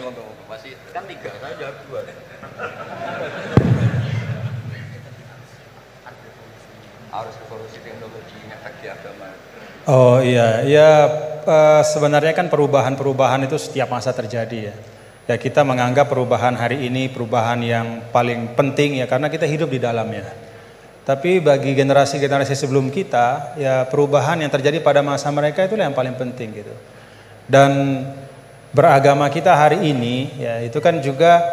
masih kan 3, saya jawab 2. Harus revolusi teknologi bagi agama. Oh iya, ya sebenarnya kan perubahan-perubahan itu setiap masa terjadi ya. Ya kita menganggap perubahan hari ini perubahan yang paling penting ya karena kita hidup di dalamnya. Tapi bagi generasi-generasi sebelum kita ya perubahan yang terjadi pada masa mereka itulah yang paling penting gitu. Dan beragama kita hari ini ya itu kan juga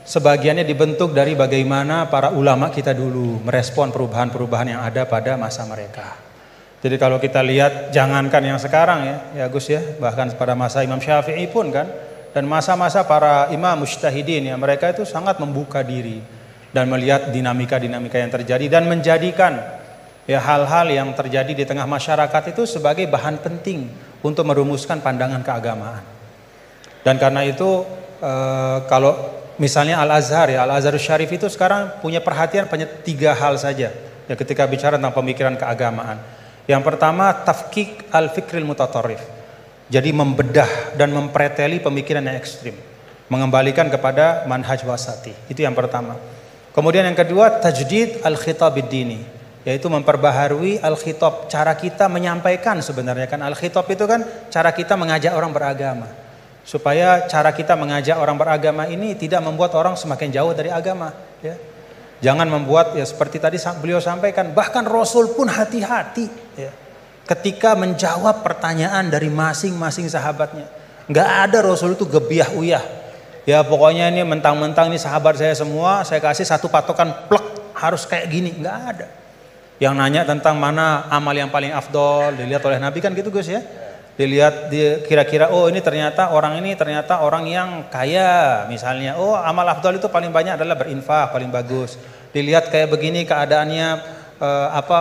sebagiannya dibentuk dari bagaimana para ulama kita dulu merespon perubahan-perubahan yang ada pada masa mereka. Jadi kalau kita lihat jangankan yang sekarang ya Gus ya, bahkan pada masa Imam Syafi'i pun kan, dan masa-masa para imam mujtahidin ya mereka itu sangat membuka diri dan melihat dinamika-dinamika yang terjadi dan menjadikan ya hal-hal yang terjadi di tengah masyarakat itu sebagai bahan penting untuk merumuskan pandangan keagamaan. Dan karena itu kalau misalnya Al-Azhar ya, Al-Azhar Syarif itu sekarang punya perhatian hanya 3 hal saja ya ketika bicara tentang pemikiran keagamaan. Yang pertama tafkik al-fikril mutatarrif. Jadi membedah dan mempreteli pemikiran yang ekstrim, mengembalikan kepada manhaj wasati. Itu yang pertama. Kemudian yang kedua tajdid al-khitab ad-dini, yaitu memperbaharui al-khitab, cara kita menyampaikan sebenarnya kan al-khitab itu kan cara kita mengajak orang beragama. Supaya cara kita mengajak orang beragama ini tidak membuat orang semakin jauh dari agama ya. Jangan membuat ya seperti tadi beliau sampaikan, bahkan Rasul pun hati-hati ya, ketika menjawab pertanyaan dari masing-masing sahabatnya. Nggak ada Rasul itu gebiah uyah. Ya pokoknya ini mentang-mentang ini sahabat saya semua, saya kasih satu patokan plek harus kayak gini, nggak ada. Yang nanya tentang mana amal yang paling afdol dilihat oleh Nabi kan gitu Gus ya. Dilihat kira-kira oh ini ternyata orang yang kaya misalnya. Oh amal afdol itu paling banyak adalah berinfak, paling bagus. Dilihat kayak begini keadaannya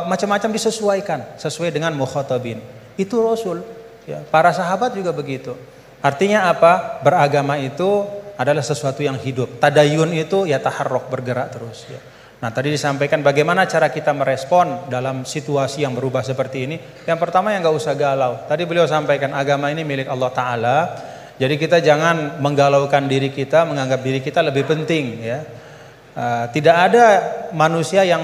macam-macam disesuaikan sesuai dengan mukhatabin. Itu Rasul ya. Para sahabat juga begitu. Artinya apa? Beragama itu adalah sesuatu yang hidup. Tadayun itu ya taharruk, bergerak terus ya. Nah tadi disampaikan bagaimana cara kita merespon dalam situasi yang berubah seperti ini. Yang pertama yang gak usah galau. Tadi beliau sampaikan agama ini milik Allah Ta'ala. Jadi kita jangan menggalaukan diri kita, menganggap diri kita lebih penting ya. Tidak ada manusia yang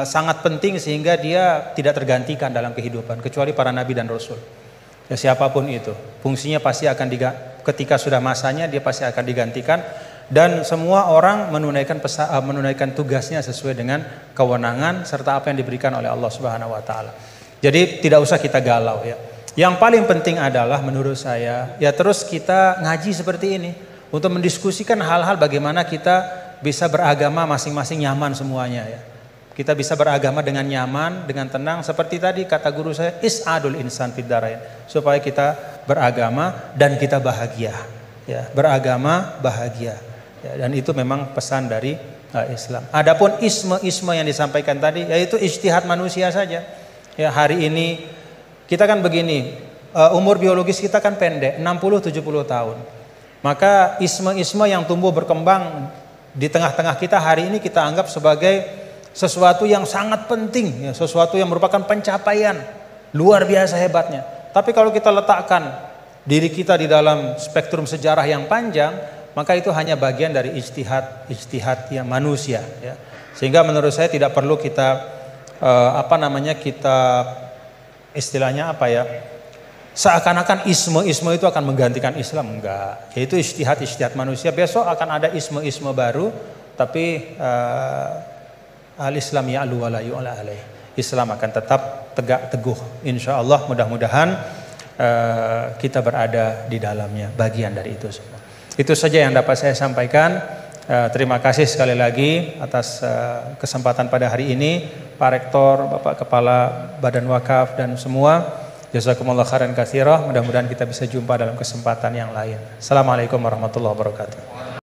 sangat penting sehingga dia tidak tergantikan dalam kehidupan. Kecuali para nabi dan rasul. Ya siapapun itu. Fungsinya pasti akan ketika sudah masanya dia pasti akan digantikan. Dan semua orang menunaikan tugasnya sesuai dengan kewenangan serta apa yang diberikan oleh Allah Subhanahu wa taala. Jadi tidak usah kita galau ya. Yang paling penting adalah menurut saya ya terus kita ngaji seperti ini untuk mendiskusikan hal-hal bagaimana kita bisa beragama masing-masing nyaman semuanya ya. Kita bisa beragama dengan nyaman, dengan tenang seperti tadi kata guru saya is'adul insan fid darain, supaya kita beragama dan kita bahagia. Ya, beragama bahagia. Ya, dan itu memang pesan dari Islam. Adapun isme yang disampaikan tadi yaitu ijtihad manusia saja. Ya, hari ini kita kan begini, umur biologis kita kan pendek, 60-70 tahun. Maka isme yang tumbuh berkembang di tengah-tengah kita hari ini kita anggap sebagai sesuatu yang sangat penting, ya, sesuatu yang merupakan pencapaian luar biasa hebatnya. Tapi kalau kita letakkan diri kita di dalam spektrum sejarah yang panjang, maka itu hanya bagian dari ijtihad ya manusia ya. Sehingga menurut saya tidak perlu kita kita istilahnya seakan-akan isme itu akan menggantikan Islam, enggak. Yaitu ijtihad manusia. Besok akan ada isme baru, tapi al-Islam ya'lu wa la yu'la alaih. Islam akan tetap tegak teguh insyaallah. Mudah-mudahan kita berada di dalamnya, bagian dari itu semua. Itu saja yang dapat saya sampaikan. Terima kasih sekali lagi atas kesempatan pada hari ini, Pak Rektor, Bapak Kepala Badan Wakaf dan semua. Jazakumullah khairan katsira. Mudah-mudahan kita bisa jumpa dalam kesempatan yang lain. Assalamualaikum warahmatullahi wabarakatuh.